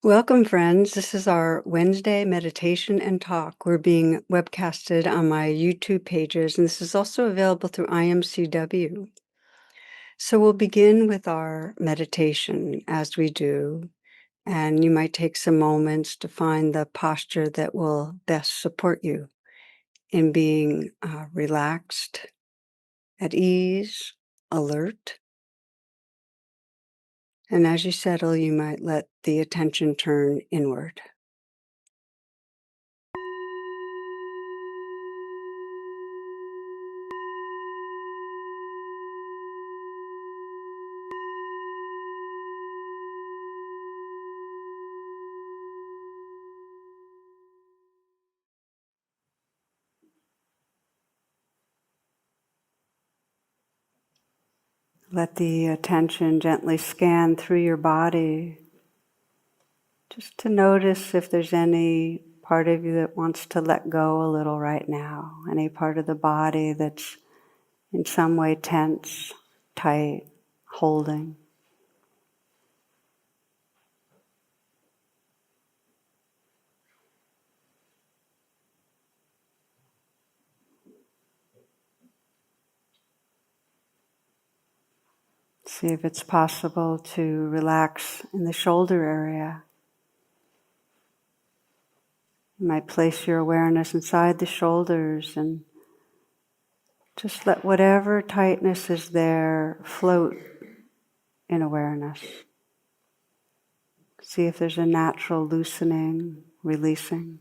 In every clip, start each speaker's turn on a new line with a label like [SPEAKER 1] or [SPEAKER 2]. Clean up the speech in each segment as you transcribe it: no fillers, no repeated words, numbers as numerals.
[SPEAKER 1] Welcome, friends. This is our Wednesday meditation and talk. We're being webcasted on my YouTube pages, and this is also available through IMCW. So we'll begin with our meditation as we do, and you might take some moments to find the posture that will best support you in being relaxed, at ease, alert. And as you settle, you might let the attention turn inward. Let the attention gently scan through your body, just to notice if there's any part of you that wants to let go a little right now, any part of the body that's in some way tense, tight, holding. See if it's possible to relax in the shoulder area. You might place your awareness inside the shoulders and just let whatever tightness is there float in awareness. See if there's a natural loosening, releasing.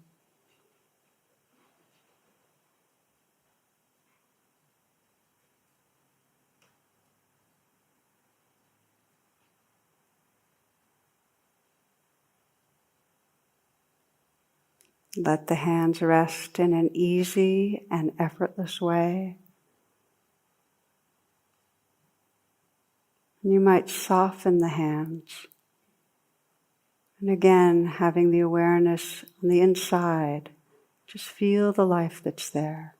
[SPEAKER 1] Let the hands rest in an easy and effortless way. You might soften the hands. And again, having the awareness on the inside, just feel the life that's there.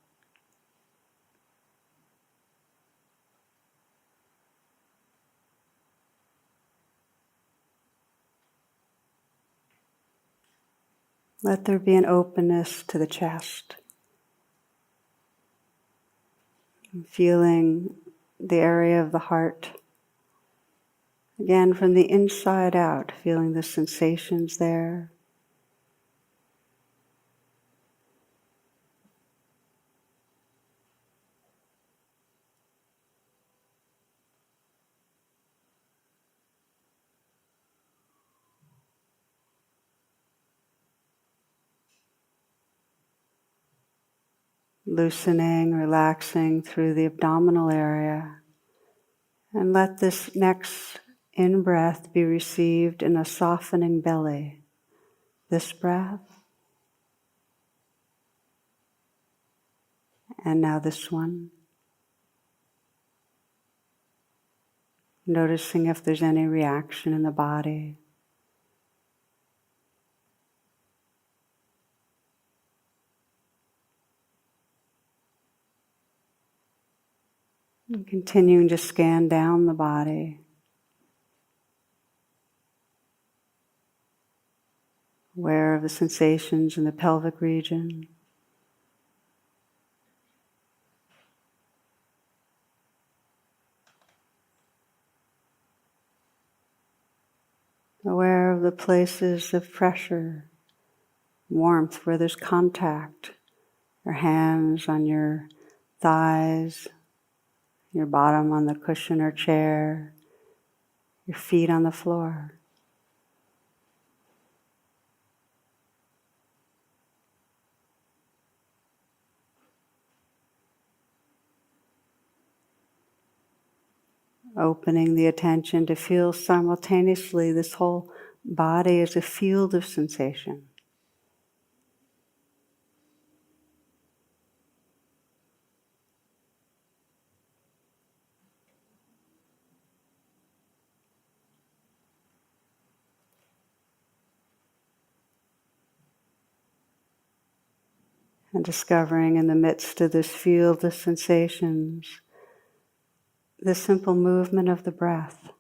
[SPEAKER 1] Let there be an openness to the chest. And feeling the area of the heart. Again, from the inside out, feeling the sensations there. Loosening, relaxing through the abdominal area. And let this next in-breath be received in a softening belly. This breath. And now this one. Noticing if there's any reaction in the body. And continuing to scan down the body. Aware of the sensations in the pelvic region. Aware of the places of pressure, warmth, where there's contact. Your hands on your thighs, your bottom on the cushion or chair, your feet on the floor. Opening the attention to feel simultaneously this whole body as a field of sensation. And discovering in the midst of this field of sensations, the simple movement of the breath.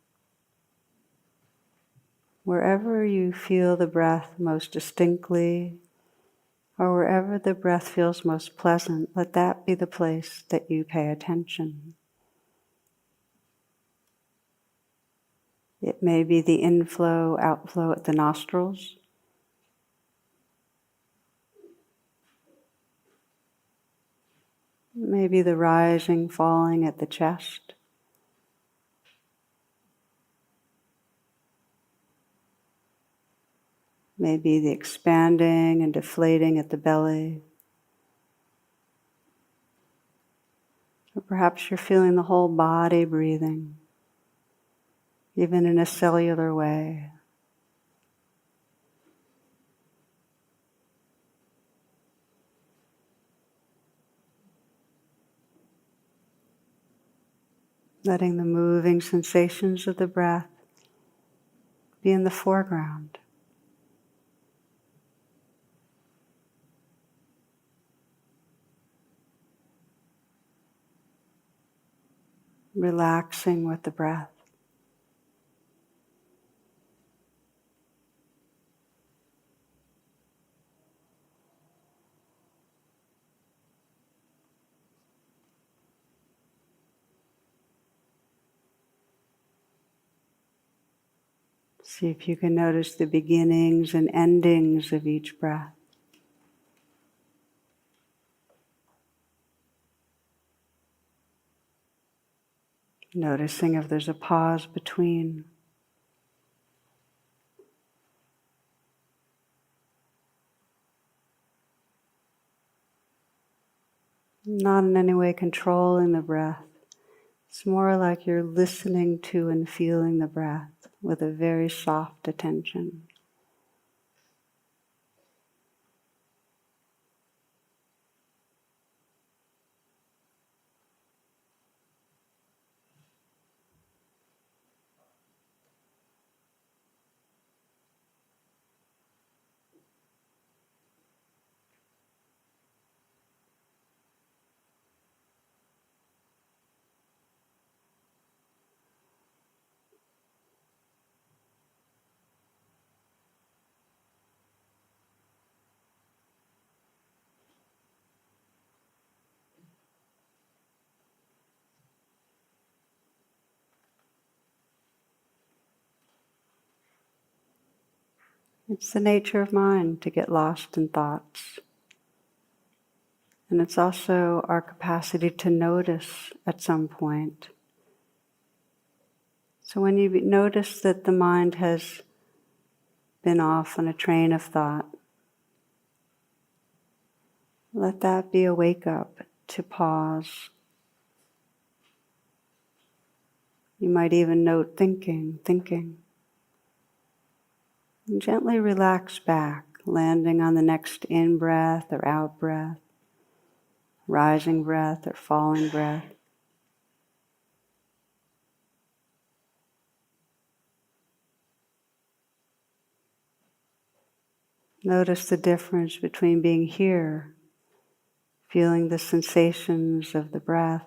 [SPEAKER 1] wherever you feel the breath most distinctly, or wherever the breath feels most pleasant, let that be the place that you pay attention. It may be the inflow, outflow at the nostrils. Maybe the rising, falling at the chest. Maybe the expanding and deflating at the belly. Or perhaps you're feeling the whole body breathing, even in a cellular way. Letting the moving sensations of the breath be in the foreground. Relaxing with the breath. See if you can notice the beginnings and endings of each breath. Noticing if there's a pause between. Not in any way controlling the breath. It's more like you're listening to and feeling the breath with a very soft attention. It's the nature of mind to get lost in thoughts. And it's also our capacity to notice at some point. So when you notice that the mind has been off on a train of thought, let that be a wake-up to pause. You might even note thinking. And gently relax back, landing on the next in-breath or out-breath, rising breath or falling breath. Notice the difference between being here, feeling the sensations of the breath,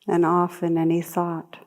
[SPEAKER 1] and off in any thought.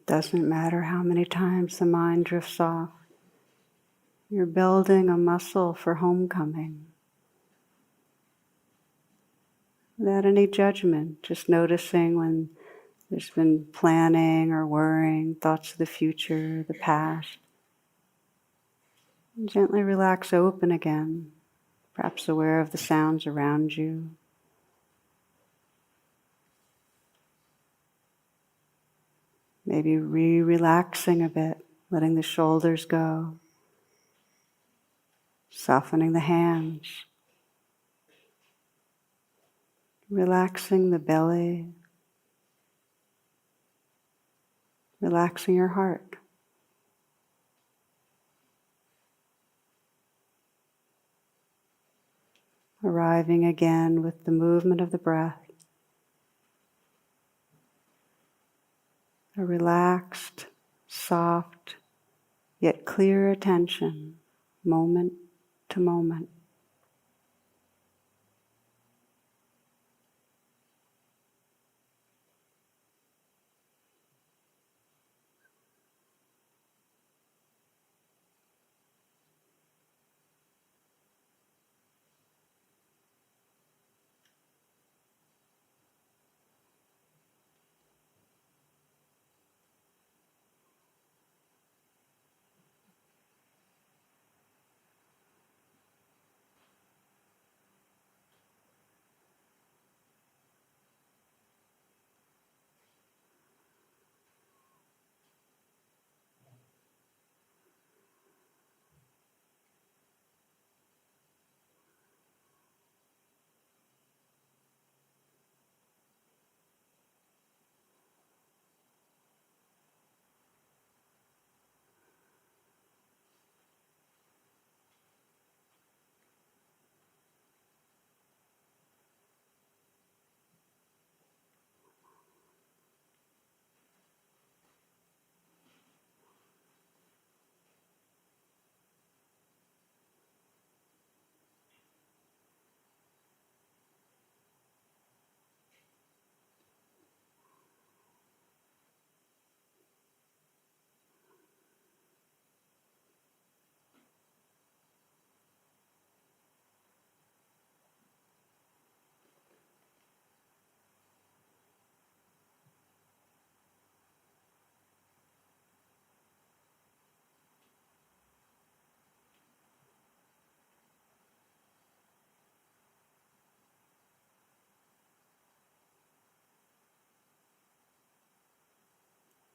[SPEAKER 1] Doesn't matter how many times the mind drifts off. You're building a muscle for homecoming. Without any judgment, just noticing when there's been planning or worrying, thoughts of the future, the past. And gently relax open again, perhaps aware of the sounds around you. Maybe relaxing a bit, letting the shoulders go, softening the hands, relaxing the belly, relaxing your heart. Arriving again with the movement of the breath, a relaxed, soft, yet clear attention, moment to moment.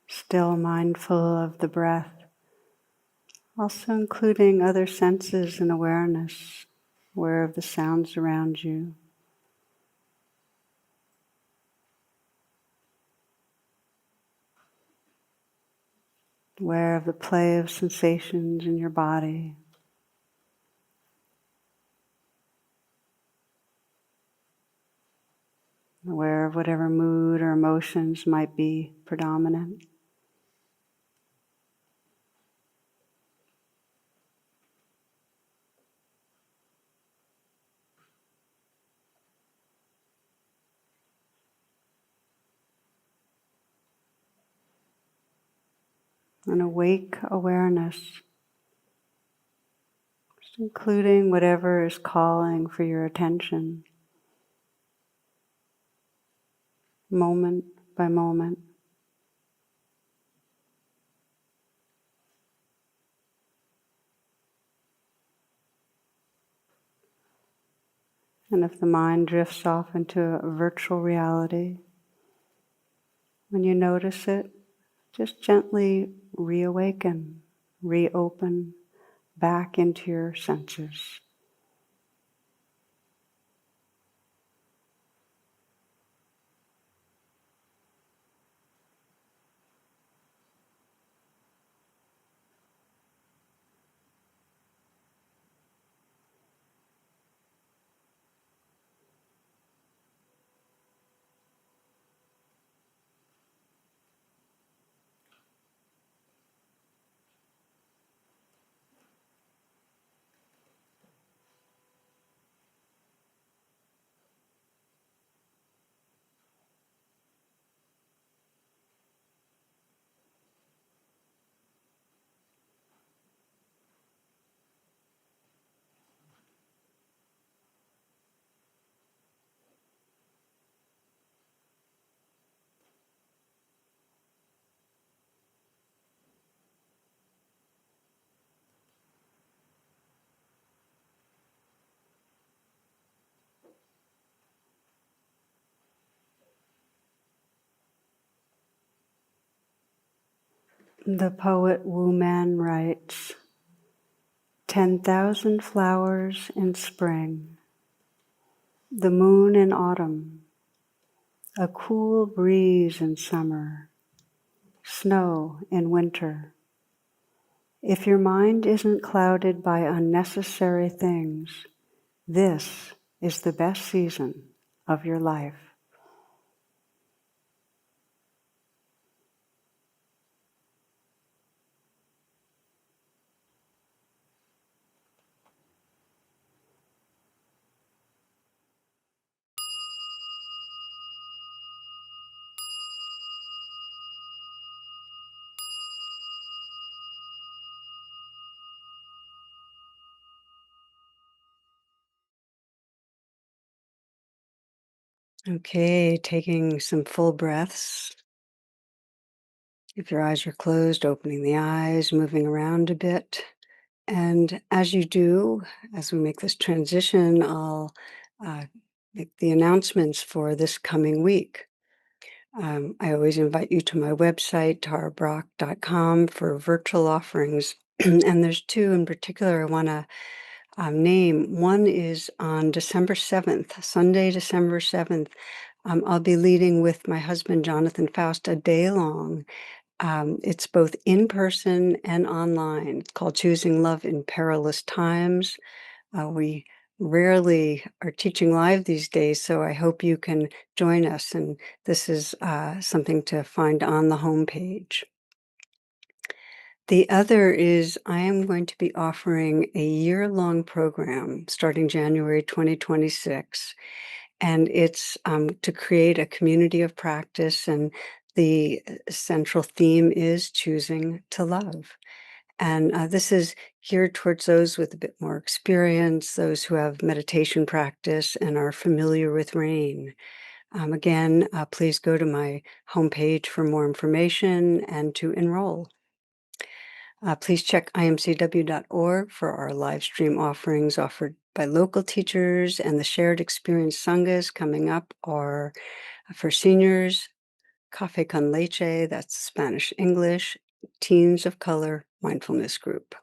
[SPEAKER 1] Still mindful of the breath, also including other senses and awareness, aware of the sounds around you. Aware of the play of sensations in your body. Aware of whatever mood or emotions might be predominant. An awake awareness, just including whatever is calling for your attention, moment by moment. And if the mind drifts off into a virtual reality, when you notice it, just gently reawaken, reopen back into your senses. The poet Wu Man writes, 10,000 flowers in spring, the moon in autumn, a cool breeze in summer, snow in winter. If your mind isn't clouded by unnecessary things, this is the best season of your life. Okay, taking some full breaths. If your eyes are closed, opening the eyes, moving around a bit. And as you do, as we make this transition, I'll make the announcements for this coming week. I always invite you to my website, tarabrach.com, for virtual offerings. And there's two in particular I want to name. One is on December 7th, Sunday, December 7th. I'll be leading with my husband, Jonathan Faust, a day long. It's both in person and online. It's called Choosing Love in Perilous Times. We rarely are teaching live these days, so I hope you can join us. And this is something to find on the homepage. The other is I am going to be offering a year-long program starting January 2026. And it's to create a community of practice. And the central theme is choosing to love. And this is geared towards those with a bit more experience, those who have meditation practice and are familiar with rain. Again, please go to my homepage for more information and to enroll. Please check imcw.org for our live stream offerings offered by local teachers, and the shared experience sanghas coming up are for seniors, Café con Leche, that's Spanish English, Teens of Color Mindfulness Group.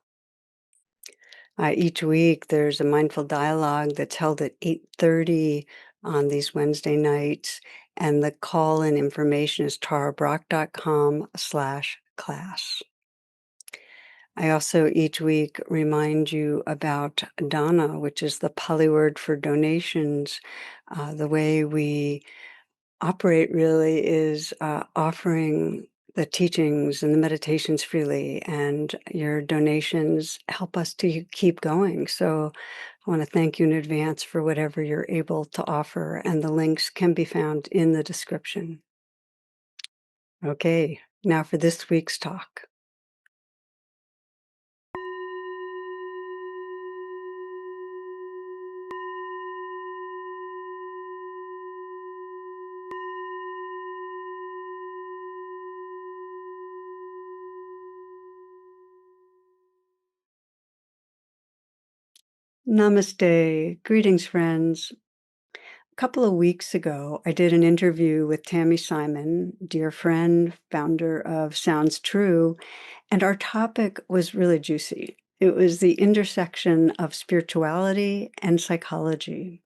[SPEAKER 1] Each week there's a mindful dialogue that's held at 8:30 on these Wednesday nights, and the call and information is tarabrach.com/class. I also each week remind you about dana, which is the Pali word for donations. The way we operate really is offering the teachings and the meditations freely, and your donations help us to keep going. So I want to thank you in advance for whatever you're able to offer, and the links can be found in the description. Okay, now for this week's talk. Namaste. Greetings, friends. A couple of weeks ago, I did an interview with Tami Simon, dear friend, founder of Sounds True, and our topic was really juicy. It was the intersection of spirituality and psychology.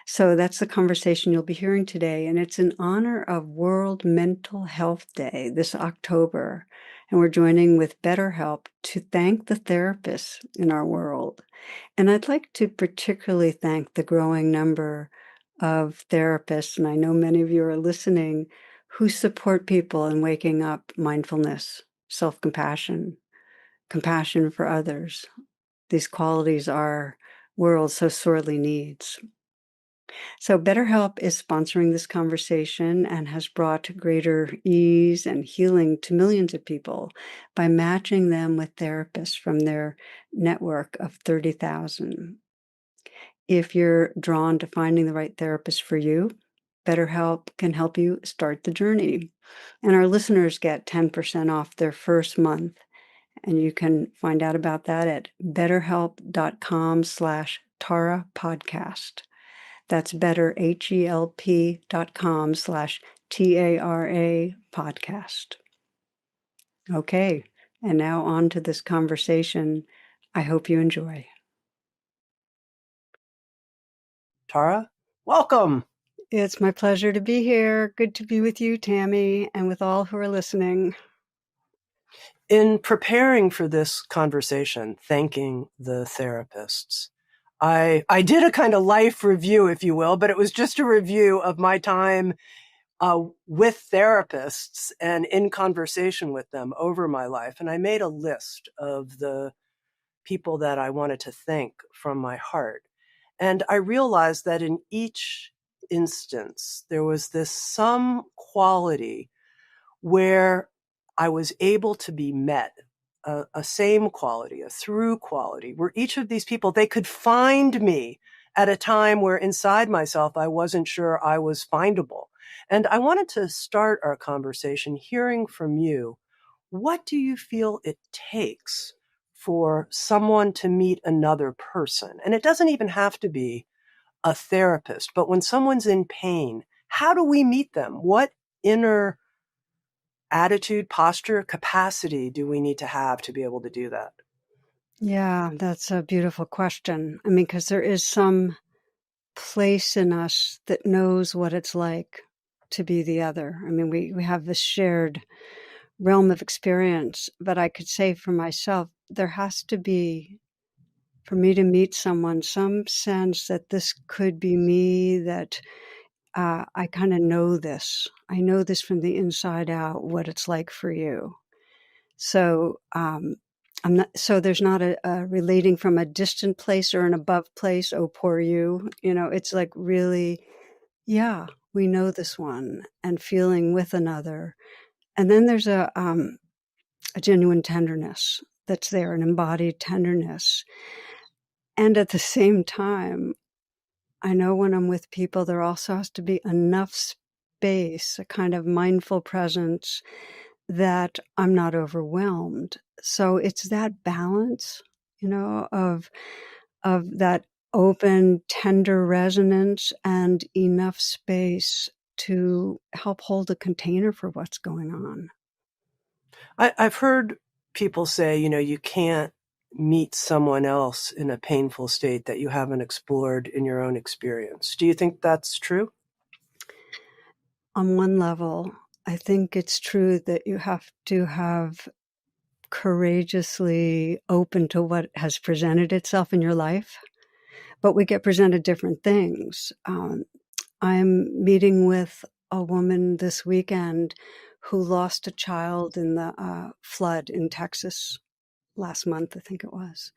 [SPEAKER 1] So that's the conversation you'll be hearing today, and it's in honor of World Mental Health Day this October. And we're joining with BetterHelp to thank the therapists in our world. And I'd like to particularly thank the growing number of therapists, and I know many of you are listening, who support people in waking up mindfulness, self-compassion, compassion for others. These qualities our world so sorely needs. So BetterHelp is sponsoring this conversation and has brought greater ease and healing to millions of people by matching them with therapists from their network of 30,000. If you're drawn to finding the right therapist for you, BetterHelp can help you start the journey. And our listeners get 10% off their first month. And you can find out about that at betterhelp.com/Tara podcast. That's betterhelp.com/TARA podcast. Okay, and now on to this conversation. I hope you enjoy.
[SPEAKER 2] Tara, welcome.
[SPEAKER 1] It's my pleasure to be here. Good to be with you, Tami, and with all who are listening.
[SPEAKER 2] In preparing for this conversation, thanking the therapists, I did a kind of life review, if you will, but it was just a review of my time with therapists and in conversation with them over my life. And I made a list of the people that I wanted to thank from my heart. And I realized that in each instance, there was this some quality where I was able to be met, a same quality, a through quality, where each of these people, they could find me at a time where inside myself, I wasn't sure I was findable. And I wanted to start our conversation hearing from you. What do you feel it takes for someone to meet another person? And it doesn't even have to be a therapist, but when someone's in pain, how do we meet them? What inner attitude, posture, capacity do we need to have to be able to do that?
[SPEAKER 1] Yeah, that's a beautiful question. I mean, because there is some place in us that knows what it's like to be the other. I mean, we have this shared realm of experience, but I could say for myself, there has to be, for me to meet someone, some sense that this could be me, that I kind of know this. I know this from the inside out, what it's like for you. So I'm not. So there's not a relating from a distant place or an above place. Oh, poor you. You know, it's like really, yeah, we know this one, and feeling with another. And then there's a genuine tenderness that's there, an embodied tenderness. And at the same time, I know when I'm with people, there also has to be enough space, a kind of mindful presence that I'm not overwhelmed. So it's that balance, you know, of that open, tender resonance and enough space to help hold a container for what's going on.
[SPEAKER 2] I've heard people say, you can't meet someone else in a painful state that you haven't explored in your own experience. Do you think that's true?
[SPEAKER 1] On one level, I think it's true that you have to have courageously open to what has presented itself in your life, but we get presented different things. I'm meeting with a woman this weekend who lost a child in the flood in Texas last month, I think it was.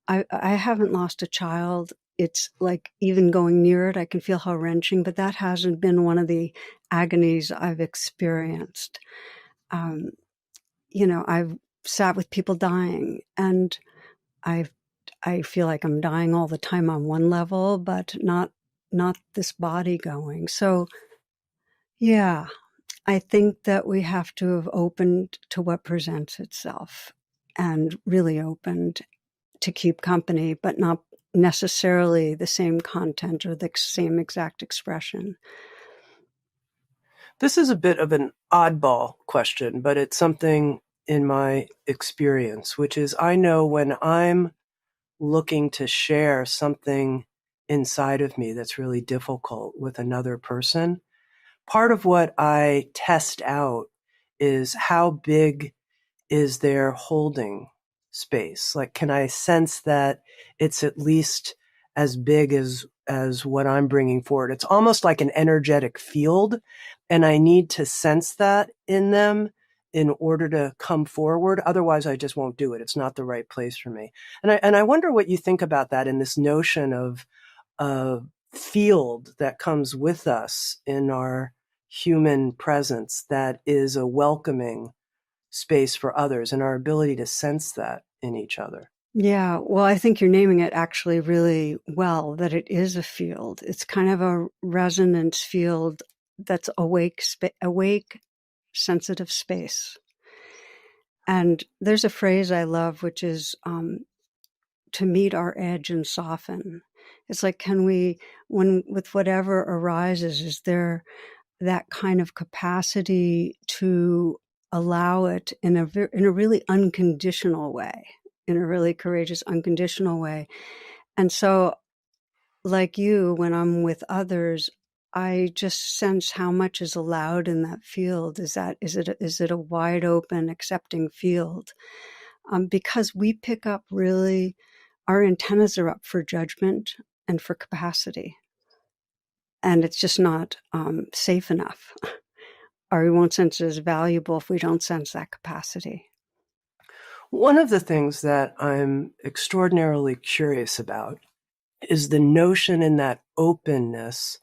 [SPEAKER 1] I haven't lost a child. It's like even going near it, I can feel how wrenching, but that hasn't been one of the agonies I've experienced. Um, I've sat with people dying, and I I feel like I'm dying all the time on one level, but not this body going. So yeah, I think that we have to have opened to what presents itself and really opened to keep company, but not necessarily the same content or the same exact expression.
[SPEAKER 2] This is a bit of an oddball question, but it's something in my experience, which is I know when I'm looking to share something inside of me that's really difficult with another person, part of what I test out is how big is their holding space. Like, can I sense that it's at least as big as what I'm bringing forward? It's almost like an energetic field, and I need to sense that in them in order to come forward. Otherwise, I just won't do it. It's not the right place for me. And I wonder what you think about that in this notion of a field that comes with us in our human presence that is a welcoming space for others and our ability to sense that in each other.
[SPEAKER 1] Yeah, well, I think you're naming it actually really well, that it is a field. It's kind of a resonance field that's awake, sensitive space. And there's a phrase I love, which is to meet our edge and soften. It's like, can we, when with whatever arises, is there that kind of capacity to allow it in a really unconditional way, in a really courageous, unconditional way. And so, like you, when I'm with others, I just sense how much is allowed in that field. Is it a wide open, accepting field? Because we pick up really, our antennas are up for judgment and for capacity, and it's just not safe enough. Or we won't sense it as valuable if we don't sense that capacity.
[SPEAKER 2] One of the things that I'm extraordinarily curious about is the notion in that openness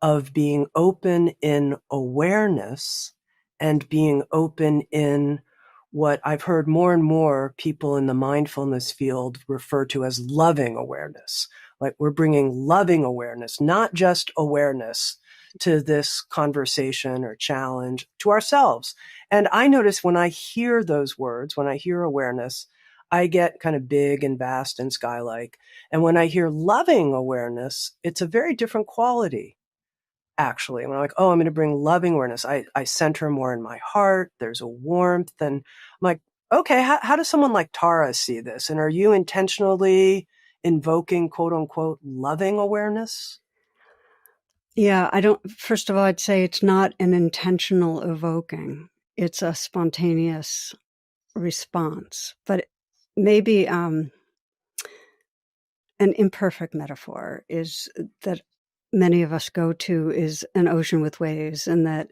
[SPEAKER 2] of being open in awareness and being open in what I've heard more and more people in the mindfulness field refer to as loving awareness. Like we're bringing loving awareness, not just awareness, to this conversation or challenge to ourselves. And I notice when I hear those words, when I hear awareness, I get kind of big and vast and sky-like. And when I hear loving awareness, it's a very different quality. Actually, when I'm like, oh, I'm going to bring loving awareness, I center more in my heart. There's a warmth. And I'm like, okay, how does someone like Tara see this? And are you intentionally invoking quote unquote loving awareness?
[SPEAKER 1] Yeah, first of all, I'd say it's not an intentional evoking. It's a spontaneous response. But maybe an imperfect metaphor is that many of us go to is an ocean with waves, and that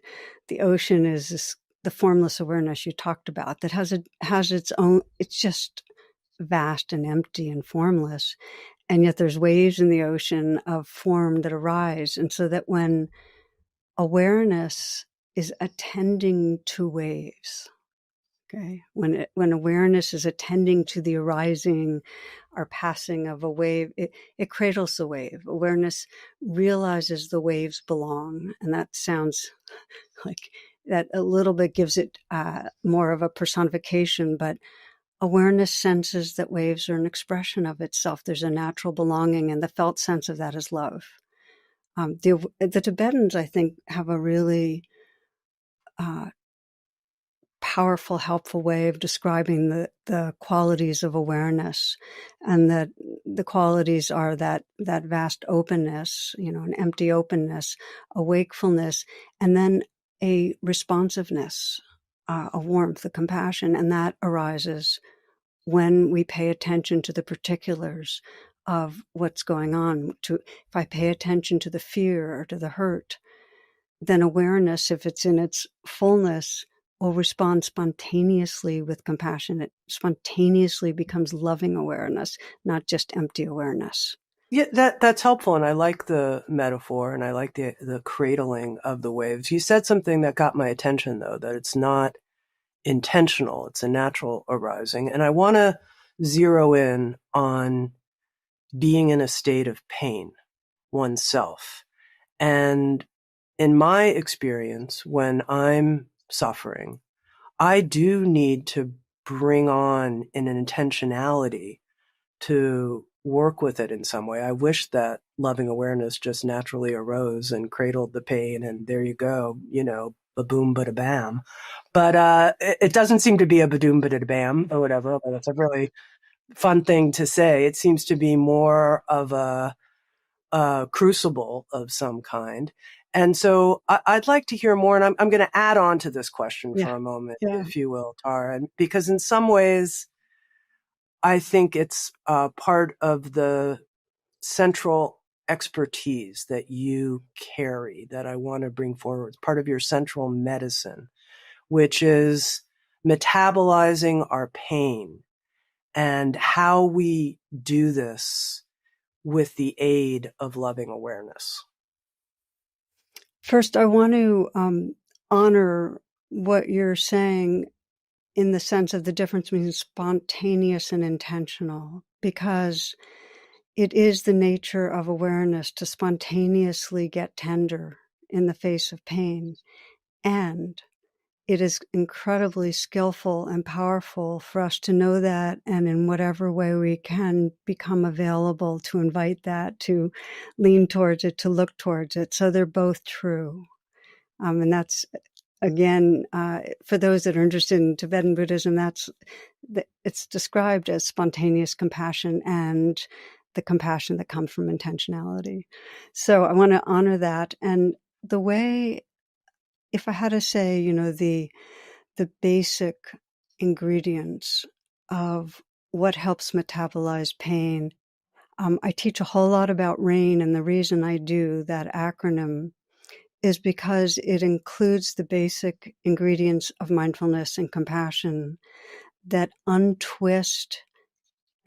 [SPEAKER 1] the ocean is the formless awareness you talked about that has its own, it's just vast and empty and formless. And yet there's waves in the ocean of form that arise. And so that when awareness is attending to waves, okay, when awareness is attending to the arising or passing of a wave, it cradles the wave. Awareness realizes the waves belong. And that sounds like that a little bit gives it more of a personification, but awareness senses that waves are an expression of itself. There's a natural belonging, and the felt sense of that is love. The Tibetans, I think, have a really powerful, helpful way of describing the qualities of awareness, and that the qualities are that vast openness, an empty openness, a wakefulness, and then a responsiveness, a warmth, a compassion, and that arises when we pay attention to the particulars of what's going on. If I pay attention to the fear or to the hurt, then awareness, if it's in its fullness, will respond spontaneously with compassion. It spontaneously becomes loving awareness, not just empty awareness.
[SPEAKER 2] Yeah, that's helpful. And I like the metaphor and I like the cradling of the waves. You said something that got my attention though, that it's not intentional. It's a natural arising. And I want to zero in on being in a state of pain oneself. And in my experience, when I'm suffering, I do need to bring on an intentionality to work with it in some way. I wish that loving awareness just naturally arose and cradled the pain and there you go, ba boom, ba da bam. But it doesn't seem to be a ba doom, ba da bam or whatever. That's a really fun thing to say. It seems to be more of a crucible of some kind. And so I'd like to hear more, and I'm going to add on to this question
[SPEAKER 1] Yeah.
[SPEAKER 2] for a moment,
[SPEAKER 1] Yeah.
[SPEAKER 2] if you will, Tara, because in some ways, I think it's part of the central expertise that you carry that I want to bring forward. It's part of your central medicine, which is metabolizing our pain and how we do this with the aid of loving awareness.
[SPEAKER 1] First, I want to honor what you're saying in the sense of the difference between spontaneous and intentional, because it is the nature of awareness to spontaneously get tender in the face of pain. And it is incredibly skillful and powerful for us to know that, and in whatever way we can become available to invite that, to lean towards it, to look towards it. So they're both true. And that's again, for those that are interested in Tibetan Buddhism, it's described as spontaneous compassion and the compassion that comes from intentionality. So I want to honor that. And the way, if I had to say, the basic ingredients of what helps metabolize pain, I teach a whole lot about RAIN, and the reason I do that acronym is because it includes the basic ingredients of mindfulness and compassion that untwist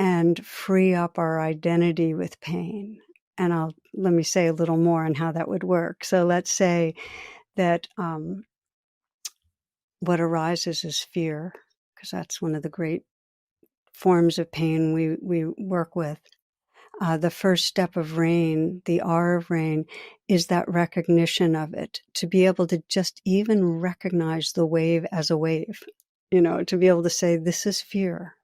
[SPEAKER 1] and free up our identity with pain. And let me say a little more on how that would work. So let's say that what arises is fear, because that's one of the great forms of pain we work with. The first step of RAIN, the R of RAIN, is that recognition of it, to be able to just even recognize the wave as a wave, to be able to say, this is fear.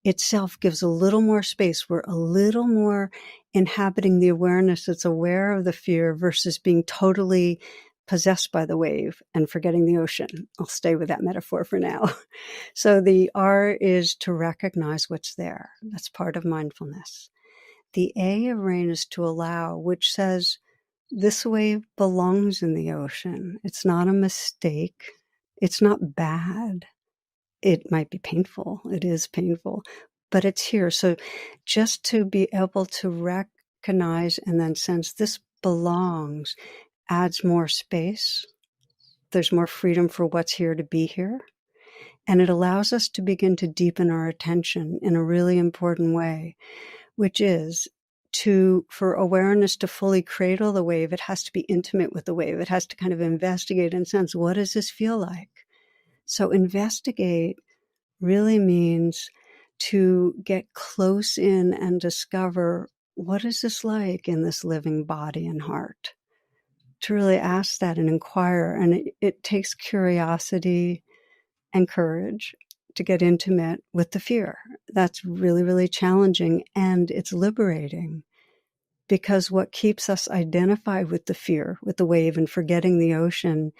[SPEAKER 1] Itself gives a little more space. We're a little more inhabiting the awareness that's aware of the fear versus being totally possessed by the wave and forgetting the ocean. I'll stay with that metaphor for now. So the R is to recognize what's there. That's part of mindfulness. The A of RAIN is to allow, which says this wave belongs in the ocean. It's not a mistake. It's not bad. It might be painful. It is painful, but it's here. So just to be able to recognize and then sense this belongs adds more space. There's more freedom for what's here to be here. And it allows us to begin to deepen our attention in a really important way, which is for awareness to fully cradle the wave, it has to be intimate with the wave. It has to kind of investigate and sense, what does this feel like? So investigate really means to get close in and discover, what is this like in this living body and heart? To really ask that and inquire. And it takes curiosity and courage to get intimate with the fear. That's really, really challenging, and it's liberating, because what keeps us identified with the fear, with the wave, and forgetting the ocean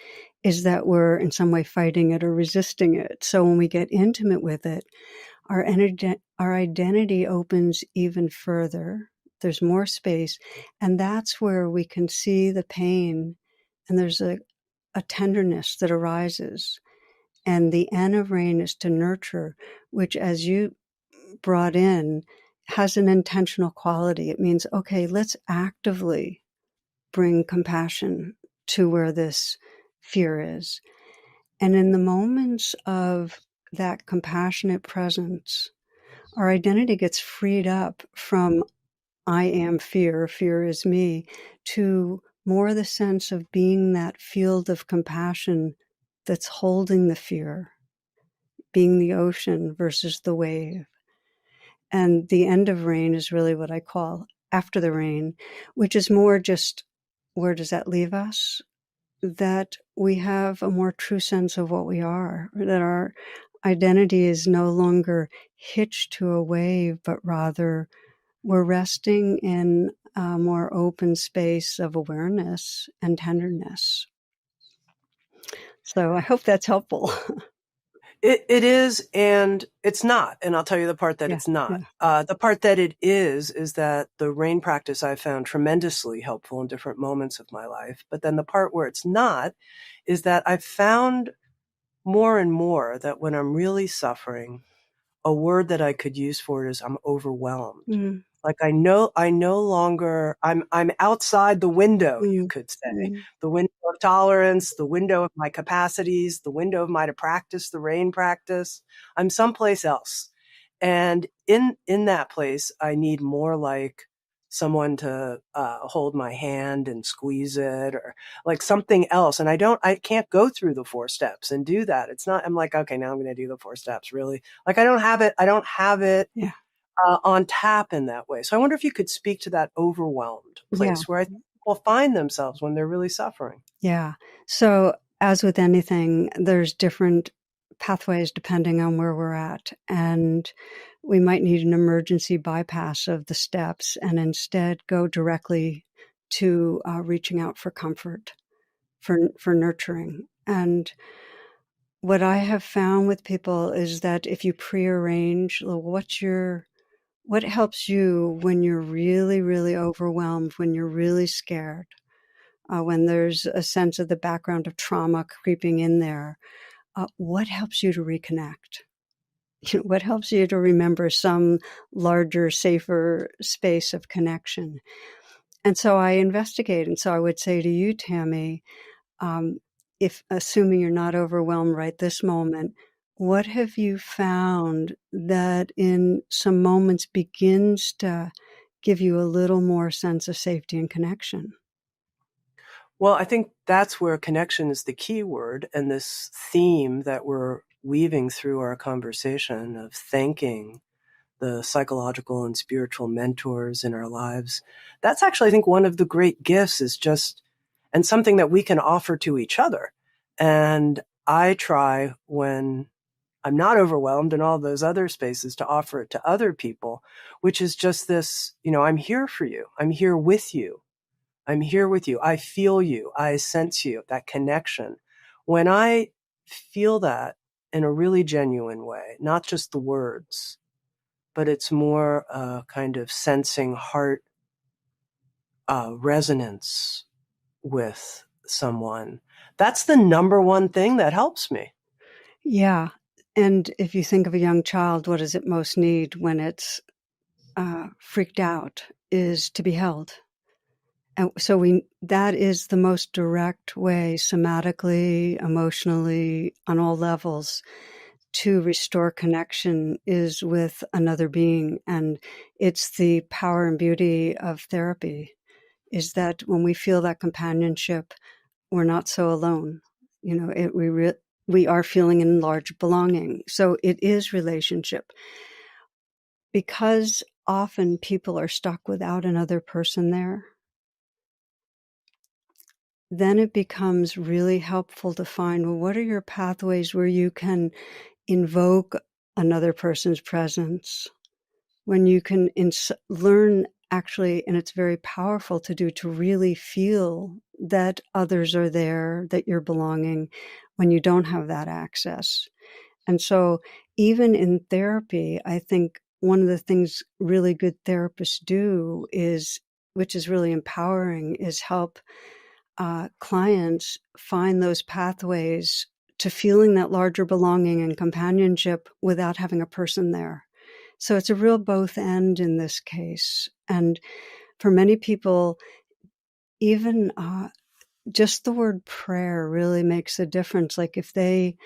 [SPEAKER 1] is that we're in some way fighting it or resisting it. So when we get intimate with it, our identity opens even further. There's more space, and that's where we can see the pain, and there's a tenderness that arises. And the N of RAIN is to nurture, which, as you brought in, has an intentional quality. It means, okay, let's actively bring compassion to where this fear is. And in the moments of that compassionate presence, our identity gets freed up from I am fear, fear is me, to more the sense of being that field of compassion that's holding the fear, being the ocean versus the wave. And the end of RAIN is really what I call after the rain, which is more just, where does that leave us? That we have a more true sense of what we are, that our identity is no longer hitched to a wave, but rather we're resting in a more open space of awareness and tenderness. So I hope that's helpful.
[SPEAKER 2] It is, and it's not. And I'll tell you the part that it's not.
[SPEAKER 1] Yeah.
[SPEAKER 2] The part that it is that the RAIN practice I found tremendously helpful in different moments of my life. But then the part where it's not is that I've found more and more that when I'm really suffering, a word that I could use for it is I'm overwhelmed.
[SPEAKER 1] Mm.
[SPEAKER 2] Like I no longer, I'm outside the window, you could say, the window of tolerance, the window of my capacities, the window of my to practice the RAIN practice. I'm someplace else. And in that place, I need more like someone to hold my hand and squeeze it, or like something else. And I can't go through the 4 steps and do that. It's not, I'm like, okay, now I'm going to do the 4 steps, really. Like I don't have it.
[SPEAKER 1] Yeah.
[SPEAKER 2] On tap in that way. So I wonder if you could speak to that overwhelmed
[SPEAKER 1] Yeah.
[SPEAKER 2] place where I think people find themselves when they're really suffering.
[SPEAKER 1] Yeah. So as with anything, there's different pathways depending on where we're at. And we might need an emergency bypass of the steps and instead go directly to reaching out for comfort, for nurturing. And what I have found with people is that if you prearrange, what helps you when you're really, really overwhelmed, when you're really scared, when there's a sense of the background of trauma creeping in there, what helps you to reconnect? What helps you to remember some larger, safer space of connection? And so I investigate. And so I would say to you, Tami, um, if assuming you're not overwhelmed right this moment, what have you found that in some moments begins to give you a little more sense of safety and connection?
[SPEAKER 2] Well, I think that's where connection is the key word. And this theme that we're weaving through our conversation of thanking the psychological and spiritual mentors in our lives, that's actually, I think, one of the great gifts is just, and something that we can offer to each other. And I try when I'm not overwhelmed in all those other spaces to offer it to other people, which is just this, I'm here for you. I'm here with you. I'm here with you. I feel you. I sense you, that connection. When I feel that in a really genuine way, not just the words, but it's more a kind of sensing heart resonance with someone. That's the number one thing that helps me.
[SPEAKER 1] Yeah. And if you think of a young child, what does it most need when it's freaked out is to be held. And so that is the most direct way, somatically, emotionally, on all levels, to restore connection is with another being. And it's the power and beauty of therapy, is that when we feel that companionship, we're not so alone. We are feeling enlarged belonging. So it is relationship. Because often people are stuck without another person there, then it becomes really helpful to find, well, what are your pathways where you can invoke another person's presence, when you can learn actually, and it's very powerful to do, to really feel that others are there, that you're belonging when you don't have that access. And so even in therapy, I think one of the things really good therapists do is, which is really empowering, is help clients find those pathways to feeling that larger belonging and companionship without having a person there. So it's a real both end in this case. And for many people, even just the word prayer really makes a difference. Like if they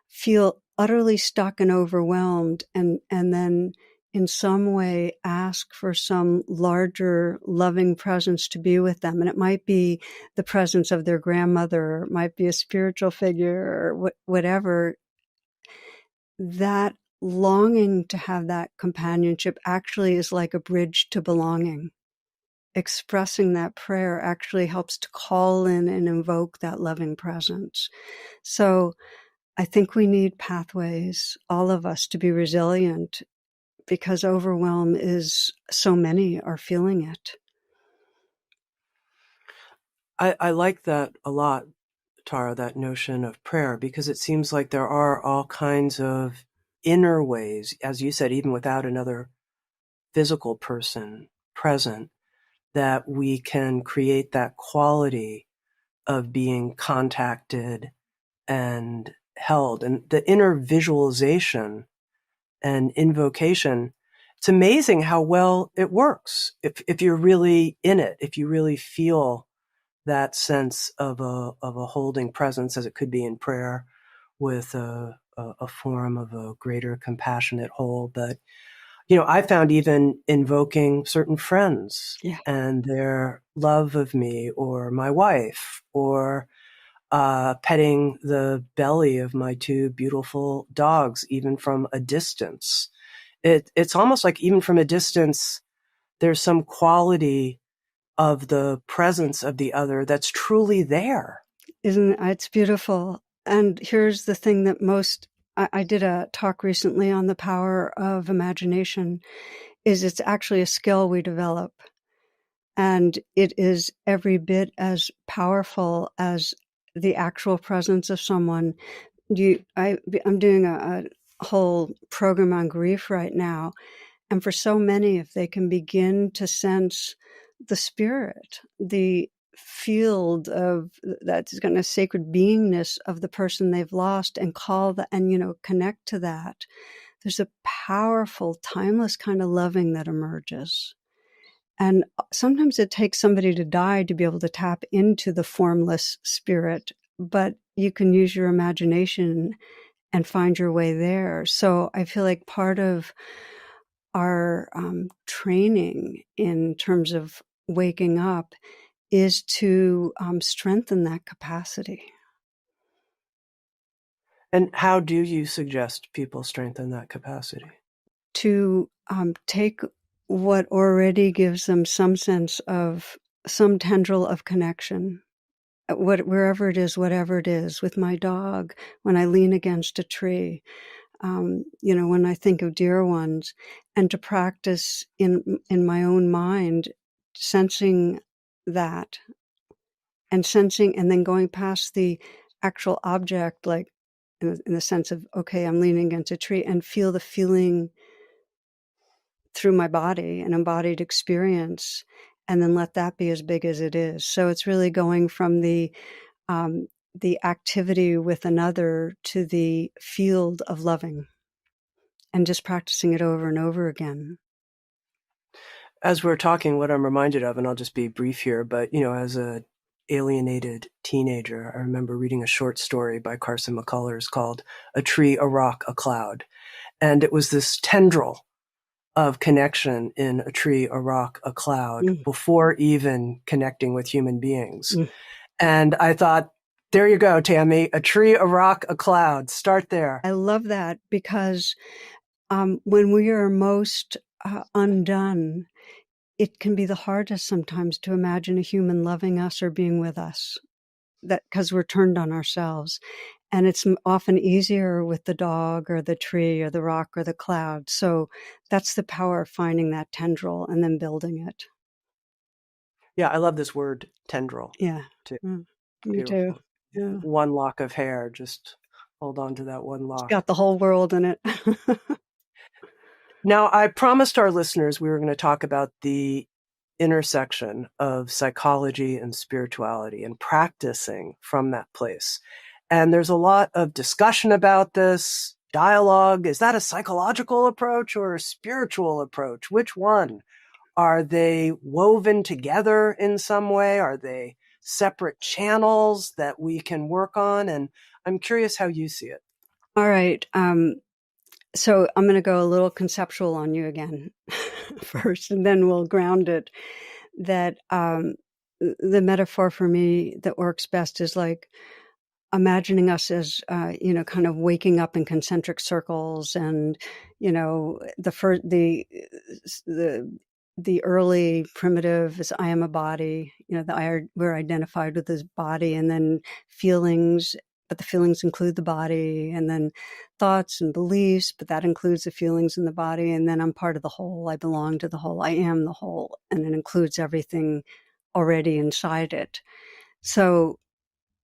[SPEAKER 1] feel utterly stuck and overwhelmed and then in some way ask for some larger loving presence to be with them. And it might be the presence of their grandmother, or it might be a spiritual figure, or whatever. That longing to have that companionship actually is like a bridge to belonging. Expressing that prayer actually helps to call in and invoke that loving presence. So I think we need pathways, all of us, to be resilient, because overwhelm is, so many are feeling it.
[SPEAKER 2] I like that a lot, Tara, that notion of prayer, because it seems like there are all kinds of inner ways, as you said, even without another physical person present, that we can create that quality of being contacted and held. And the inner visualization and invocation, it's amazing how well it works if you're really in it, if you really feel that sense of a holding presence, as it could be in prayer, with a form of a greater compassionate whole. But I found even invoking certain friends
[SPEAKER 1] Yeah.
[SPEAKER 2] and their love of me, or my wife, or petting the belly of my two beautiful dogs, even from a distance. It's almost like even from a distance, there's some quality of the presence of the other that's truly there.
[SPEAKER 1] Isn't it's beautiful? And here's the thing that I did a talk recently on the power of imagination, is it's actually a skill we develop. And it is every bit as powerful as the actual presence of someone. I'm doing a whole program on grief right now. And for so many, if they can begin to sense the spirit, the field of that's going to sacred beingness of the person they've lost, and call that, and connect to that, there's a powerful, timeless kind of loving that emerges. And sometimes it takes somebody to die to be able to tap into the formless spirit, but you can use your imagination and find your way there. So I feel like part of our training in terms of waking up is to strengthen that capacity.
[SPEAKER 2] And how do you suggest people strengthen that capacity?
[SPEAKER 1] To take what already gives them some sense of some tendril of connection, wherever it is, whatever it is, with my dog, when I lean against a tree, when I think of dear ones, and to practice in my own mind, sensing that, and then going past the actual object, like in the sense of, okay, I'm leaning against a tree, and feel the feeling through my body, an embodied experience, and then let that be as big as it is. So it's really going from the activity with another to the field of loving, and just practicing it over and over again.
[SPEAKER 2] As we're talking, what I'm reminded of, and I'll just be brief here, but as a alienated teenager, I remember reading a short story by Carson McCullers called "A Tree, a Rock, a Cloud," and it was this tendril of connection in a tree, a rock, a cloud, before even connecting with human beings. And I thought, there you go, Tami, a tree, a rock, a cloud. Start there.
[SPEAKER 1] I love that, because when we are most undone, it can be the hardest sometimes to imagine a human loving us or being with us, that because we're turned on ourselves. And it's often easier with the dog or the tree or the rock or the cloud. So that's the power of finding that tendril and then building it.
[SPEAKER 2] Yeah, I love this word, tendril.
[SPEAKER 1] Yeah.
[SPEAKER 2] Too.
[SPEAKER 1] Me too.
[SPEAKER 2] Beautiful.
[SPEAKER 1] Yeah.
[SPEAKER 2] One lock of hair, just hold on to that one lock.
[SPEAKER 1] It's got the whole world in it.
[SPEAKER 2] Now, I promised our listeners we were going to talk about the intersection of psychology and spirituality and practicing from that place. And there's a lot of discussion about this, dialogue. Is that a psychological approach or a spiritual approach? Which one? Are they woven together in some way? Are they separate channels that we can work on? And I'm curious how you see it.
[SPEAKER 1] All right. So I'm going to go a little conceptual on you again first, and then we'll ground it. That the metaphor for me that works best is like imagining us as, kind of waking up in concentric circles, and, the early primitive is I am a body, we're identified with this body, and then feelings, but the feelings include the body, and then thoughts and beliefs, but that includes the feelings in the body. And then I'm part of the whole. I belong to the whole. I am the whole. And it includes everything already inside it. So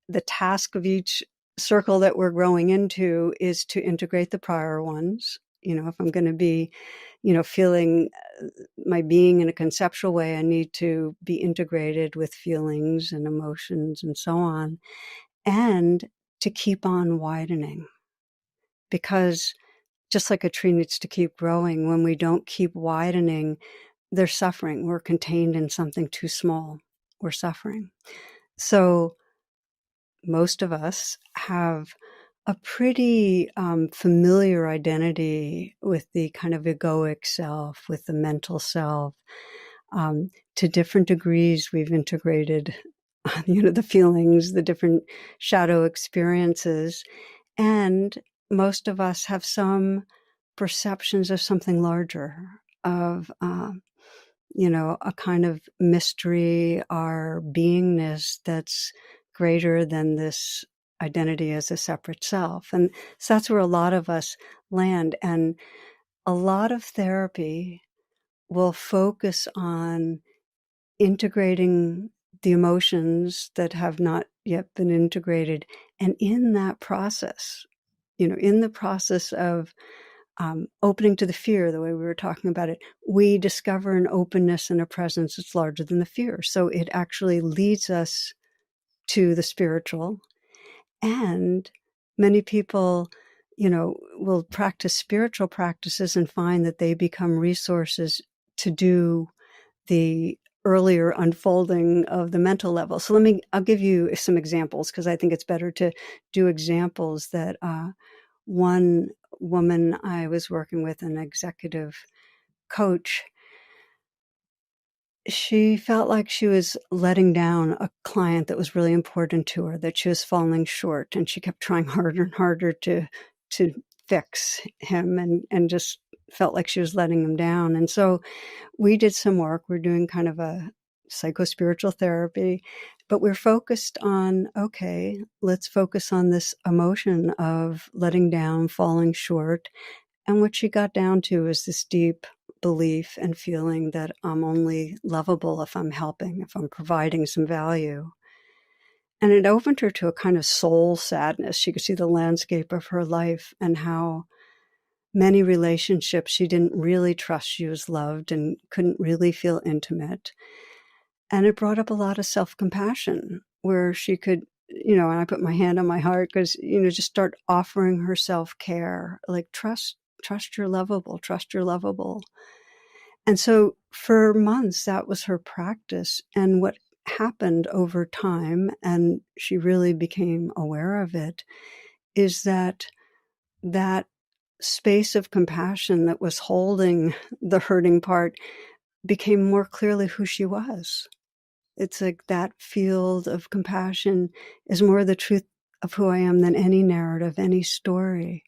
[SPEAKER 1] the task of each circle that we're growing into is to integrate the prior ones. If I'm going to be, feeling my being in a conceptual way, I need to be integrated with feelings and emotions and so on, and to keep on widening. Because just like a tree needs to keep growing, when we don't keep widening, there's suffering. We're contained in something too small. We're suffering. So most of us have a pretty familiar identity with the kind of egoic self, with the mental self. To different degrees, we've integrated, the feelings, the different shadow experiences. And most of us have some perceptions of something larger, of, a kind of mystery, our beingness that's greater than this identity as a separate self. And so that's where a lot of us land. And a lot of therapy will focus on integrating the emotions that have not yet been integrated. And in that process, in the process of opening to the fear, the way we were talking about it, we discover an openness and a presence that's larger than the fear. So it actually leads us to the spiritual. And many people, will practice spiritual practices and find that they become resources to do the earlier unfolding of the mental level. So I'll give you some examples, because I think it's better to do examples. That one woman I was working with, an executive coach, she felt like she was letting down a client that was really important to her, that she was falling short, and she kept trying harder and harder to fix him, and just felt like she was letting him down. And so we did some work. We're doing kind of a psychospiritual therapy, but we're focused on, okay, let's focus on this emotion of letting down, falling short. And what she got down to is this deep belief and feeling that I'm only lovable if I'm helping, if I'm providing some value. And it opened her to a kind of soul sadness. She could see the landscape of her life and how many relationships she didn't really trust she was loved and couldn't really feel intimate. And it brought up a lot of self-compassion, where she could, and I put my hand on my heart, because, just start offering her self-care, like trust you're lovable, trust you're lovable. And so for months, that was her practice. And what happened over time, and she really became aware of it, is that space of compassion that was holding the hurting part became more clearly who she was. It's like that field of compassion is more the truth of who I am than any narrative, any story.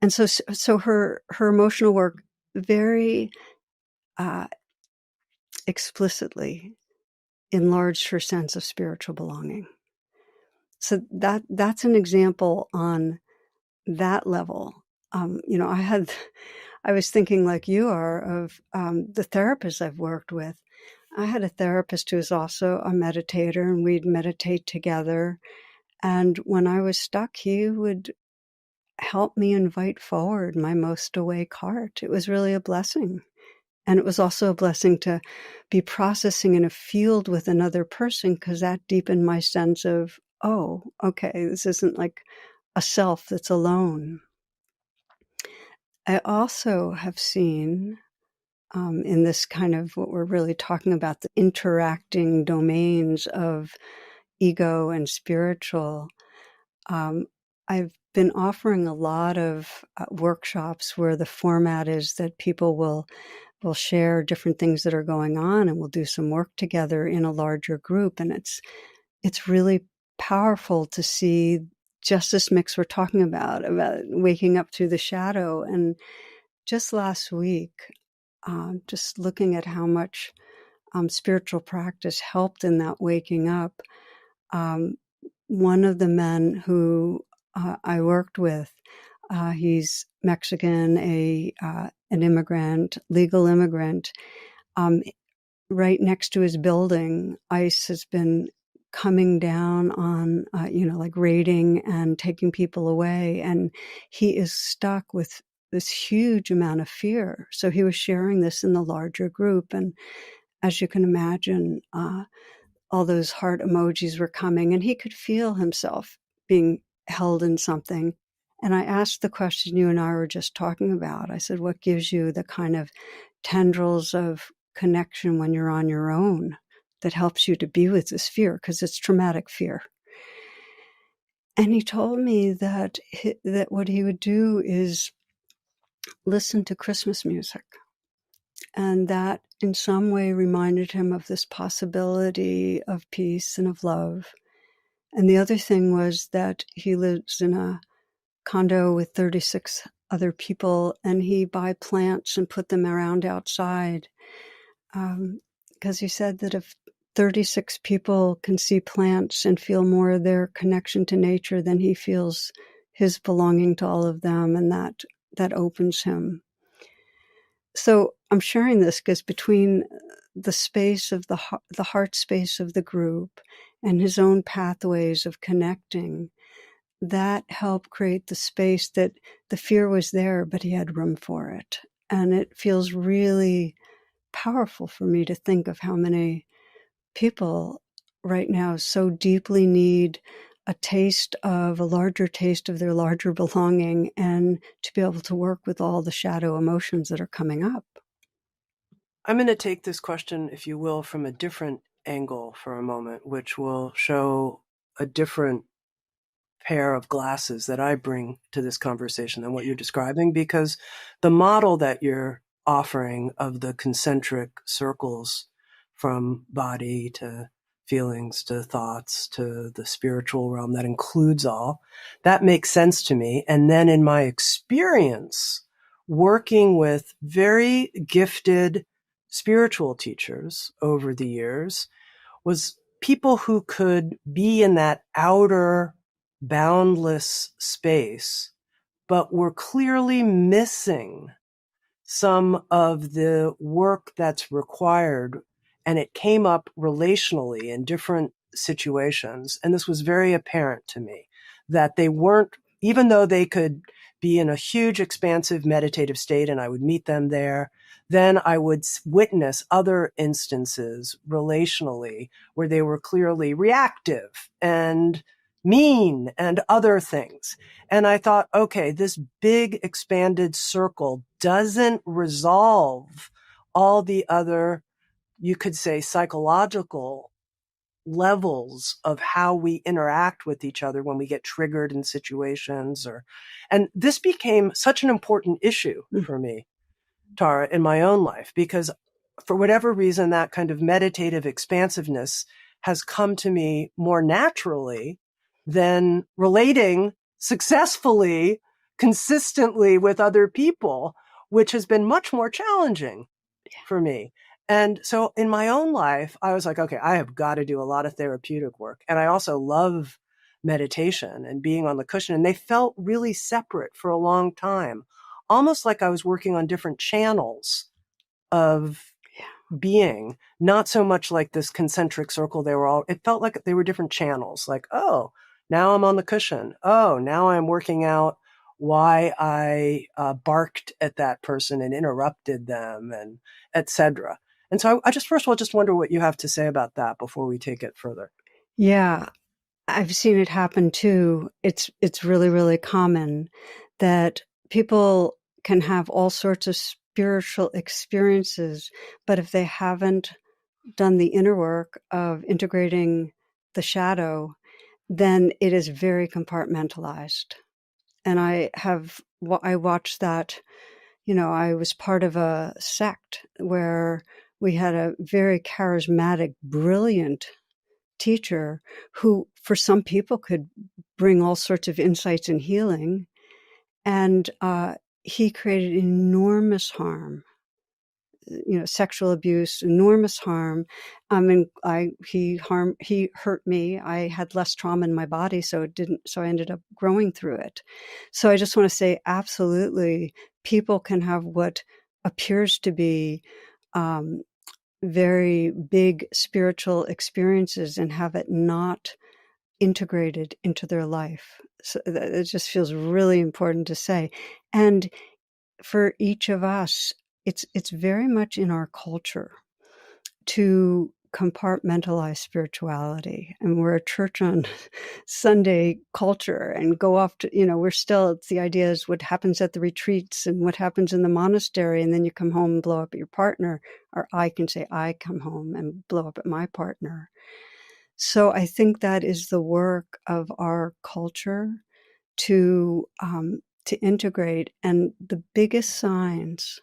[SPEAKER 1] And so her emotional work very explicitly enlarged her sense of spiritual belonging. So that's an example on that level. I was thinking, like you are, of the therapists I've worked with. I had a therapist who was also a meditator, and we'd meditate together. And when I was stuck, he would help me invite forward my most awake heart. It was really a blessing. And it was also a blessing to be processing in a field with another person, because that deepened my sense of, oh, okay, this isn't like a self that's alone. I also have seen in this kind of what we're really talking about, the interacting domains of ego and spiritual. I've been offering a lot of workshops where the format is that people will share different things that are going on, and we'll do some work together in a larger group. And it's really powerful to see just this mix we're talking about waking up through the shadow. And just last week, just looking at how much spiritual practice helped in that waking up. One of the men who I worked with, he's Mexican, an immigrant, legal immigrant. Right next to his building, ICE has been coming down on, like raiding and taking people away. And he is stuck with this huge amount of fear. So he was sharing this in the larger group. And as you can imagine, all those heart emojis were coming, and he could feel himself being held in something. And I asked the question you and I were just talking about. I said, what gives you the kind of tendrils of connection when you're on your own that helps you to be with this fear? Because it's traumatic fear. And he told me that what he would do is listen to Christmas music. And that in some way reminded him of this possibility of peace and of love. And the other thing was that he lives in a condo with 36 other people, and he buy plants and put them around outside. Because he said that if 36 people can see plants and feel more of their connection to nature, then he feels his belonging to all of them, and that opens him. So I'm sharing this because between the space of the heart space of the group and his own pathways of connecting, that helped create the space that the fear was there, but he had room for it. And it feels really powerful for me to think of how many people right now so deeply need a larger taste of their larger belonging, and to be able to work with all the shadow emotions that are coming up.
[SPEAKER 2] I'm going to take this question, if you will, from a different angle for a moment, which will show a different pair of glasses that I bring to this conversation than what you're describing, because the model that you're offering of the concentric circles from body to feelings to thoughts to the spiritual realm that includes all, that makes sense to me. And then in my experience, working with very gifted spiritual teachers over the years, was people who could be in that outer boundless space, but were clearly missing some of the work that's required. And it came up relationally in different situations. And this was very apparent to me that they weren't, even though they could be in a huge, expansive meditative state, and I would meet them there, then I would witness other instances relationally where they were clearly reactive and mean and other things. And I thought, okay, this big expanded circle doesn't resolve all the other, you could say, psychological levels of how we interact with each other when we get triggered in situations. And this became such an important issue for me, Tara, in my own life, because for whatever reason, that kind of meditative expansiveness has come to me more naturally than relating successfully, consistently with other people, which has been much more challenging for me. And so in my own life, I was like, okay, I have got to do a lot of therapeutic work. And I also love meditation and being on the cushion. And they felt really separate for a long time, almost like I was working on different channels of being, not so much like this concentric circle. It felt like they were different channels. Like, oh, now I'm on the cushion. Oh, now I'm working out why I barked at that person and interrupted them, and etc. And so I just, first of all, just wonder what you have to say about that before we take it further.
[SPEAKER 1] Yeah, I've seen it happen too. It's really, really common that people can have all sorts of spiritual experiences, but if they haven't done the inner work of integrating the shadow, then it is very compartmentalized. And I watched that, I was part of a sect where we had a very charismatic, brilliant teacher who, for some people, could bring all sorts of insights and healing. And he created enormous harm, sexual abuse, enormous harm. He hurt me. I had less trauma in my body, so I ended up growing through it. So I just want to say, absolutely, people can have what appears to be very big spiritual experiences and have it not integrated into their life. So it just feels really important to say. And for each of us, it's very much in our culture to compartmentalize spirituality. And we're a church on Sunday culture and go off to, the idea is what happens at the retreats and what happens in the monastery. And then you come home and blow up at your partner. Or I can say, I come home and blow up at my partner. So I think that is the work of our culture to integrate. And the biggest signs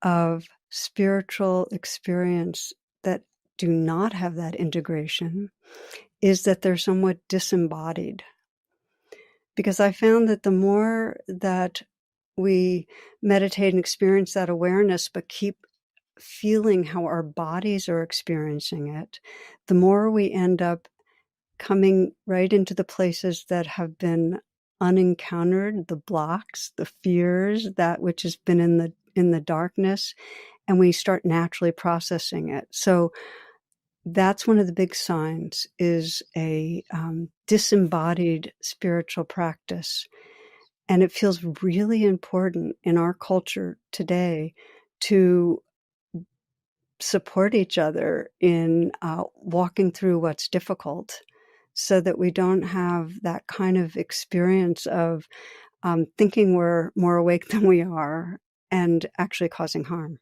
[SPEAKER 1] of spiritual experience that do not have that integration is that they're somewhat disembodied. Because I found that the more that we meditate and experience that awareness, but keep feeling how our bodies are experiencing it, the more we end up coming right into the places that have been unencountered, the blocks, the fears, that which has been in the in the darkness, and we start naturally processing it. So that's one of the big signs, is a disembodied spiritual practice. And it feels really important in our culture today to support each other in walking through what's difficult, so that we don't have that kind of experience of thinking we're more awake than we are and actually causing harm.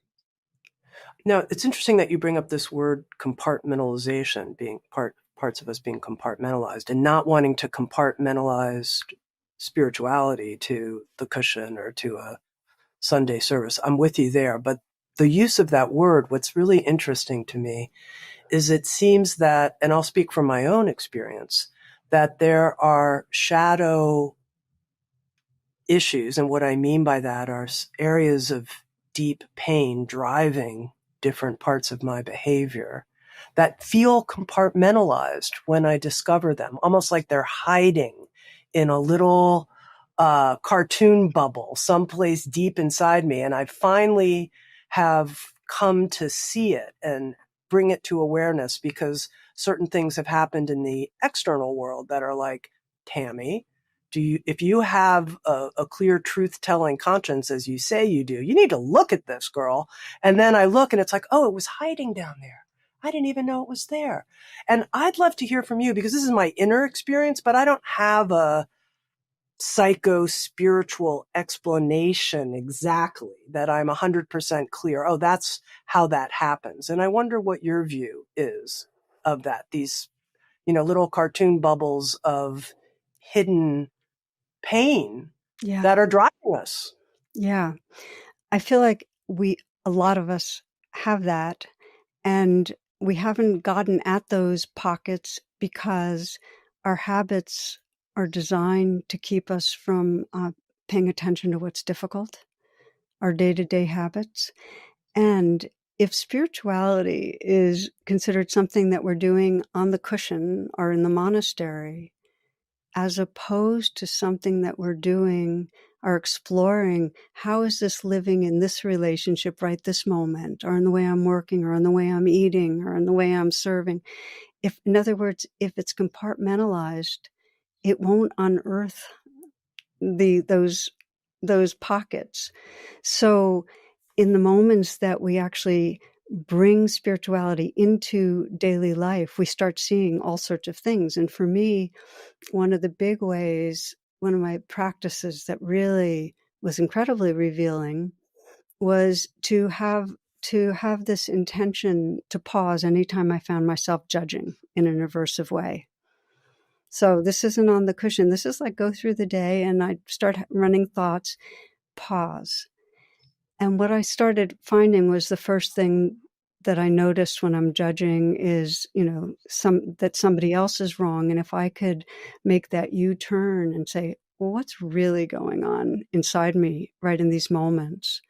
[SPEAKER 2] Now, it's interesting that you bring up this word compartmentalization, being parts of us being compartmentalized, and not wanting to compartmentalize spirituality to the cushion or to a Sunday service. I'm with you there. But the use of that word, what's really interesting to me is it seems that, and I'll speak from my own experience, that there are shadow issues. And what I mean by that are areas of deep pain driving different parts of my behavior that feel compartmentalized when I discover them, almost like they're hiding in a little cartoon bubble someplace deep inside me. And I finally have come to see it and bring it to awareness, because certain things have happened in the external world that are like, Tami, if you have a clear truth-telling conscience, as you say you do, you need to look at this, girl. And then I look and it's like, oh, it was hiding down there. I didn't even know it was there. And I'd love to hear from you, because this is my inner experience, but I don't have a psycho-spiritual explanation exactly that I'm 100% clear. Oh, that's how that happens. And I wonder what your view is of that. These, little cartoon bubbles of hidden pain
[SPEAKER 1] Yeah.
[SPEAKER 2] that are driving us.
[SPEAKER 1] Yeah. I feel like a lot of us have that, and we haven't gotten at those pockets because our habits are designed to keep us from paying attention to what's difficult, our day-to-day habits. And if spirituality is considered something that we're doing on the cushion or in the monastery, as opposed to something that we're doing or exploring, how is this living in this relationship right this moment, or in the way I'm working, or in the way I'm eating, or in the way I'm serving. In other words, if it's compartmentalized, it won't unearth those pockets. So in the moments that we actually bring spirituality into daily life, we start seeing all sorts of things. And for me, one of the big ways, one of my practices that really was incredibly revealing, was to have this intention to pause anytime I found myself judging in an aversive way. So this isn't on the cushion. This is like, go through the day and I start running thoughts, pause. And what I started finding was, the first thing that I noticed when I'm judging is, that somebody else is wrong. And if I could make that U-turn and say, well, what's really going on inside me right in these moments?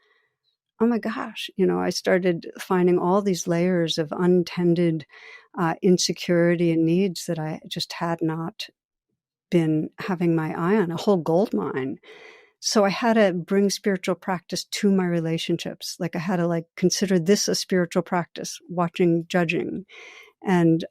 [SPEAKER 1] Oh my gosh, I started finding all these layers of untended insecurity and needs that I just had not been having my eye on, a whole gold mine. So I had to bring spiritual practice to my relationships. Like, I had to consider this a spiritual practice, watching judging. And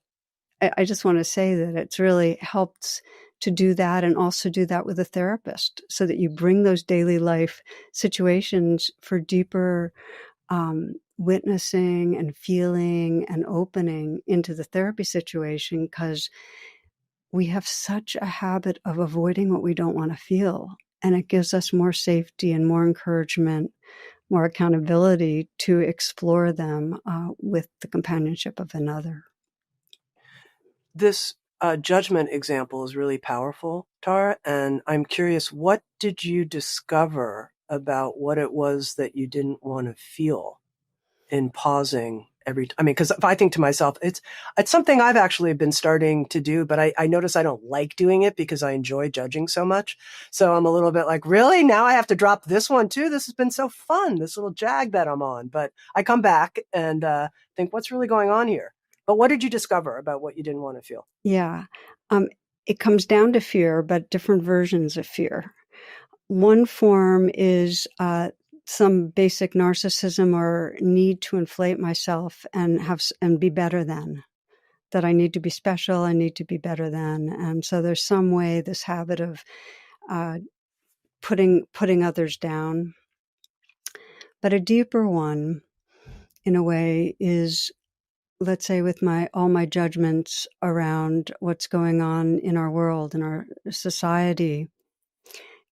[SPEAKER 1] I just want to say that it's really helped to do that, and also do that with a therapist, so that you bring those daily life situations for deeper witnessing and feeling and opening into the therapy situation, because we have such a habit of avoiding what we don't want to feel. And it gives us more safety and more encouragement, more accountability to explore them with the companionship of another.
[SPEAKER 2] This judgment example is really powerful, Tara. And I'm curious, what did you discover about what it was that you didn't want to feel in pausing because if I think to myself, it's something I've actually been starting to do, but I notice I don't like doing it because I enjoy judging so much. So I'm a little bit like, really? Now I have to drop this one too? This has been so fun, this little jag that I'm on. But I come back and think, what's really going on here? But what did you discover about what you didn't want to feel?
[SPEAKER 1] Yeah. It comes down to fear, but different versions of fear. One form is some basic narcissism or need to inflate myself and be better than. That I need to be special, I need to be better than. And so there's some way, this habit of putting others down. But a deeper one, in a way, is, let's say, with all my judgments around what's going on in our world, in our society,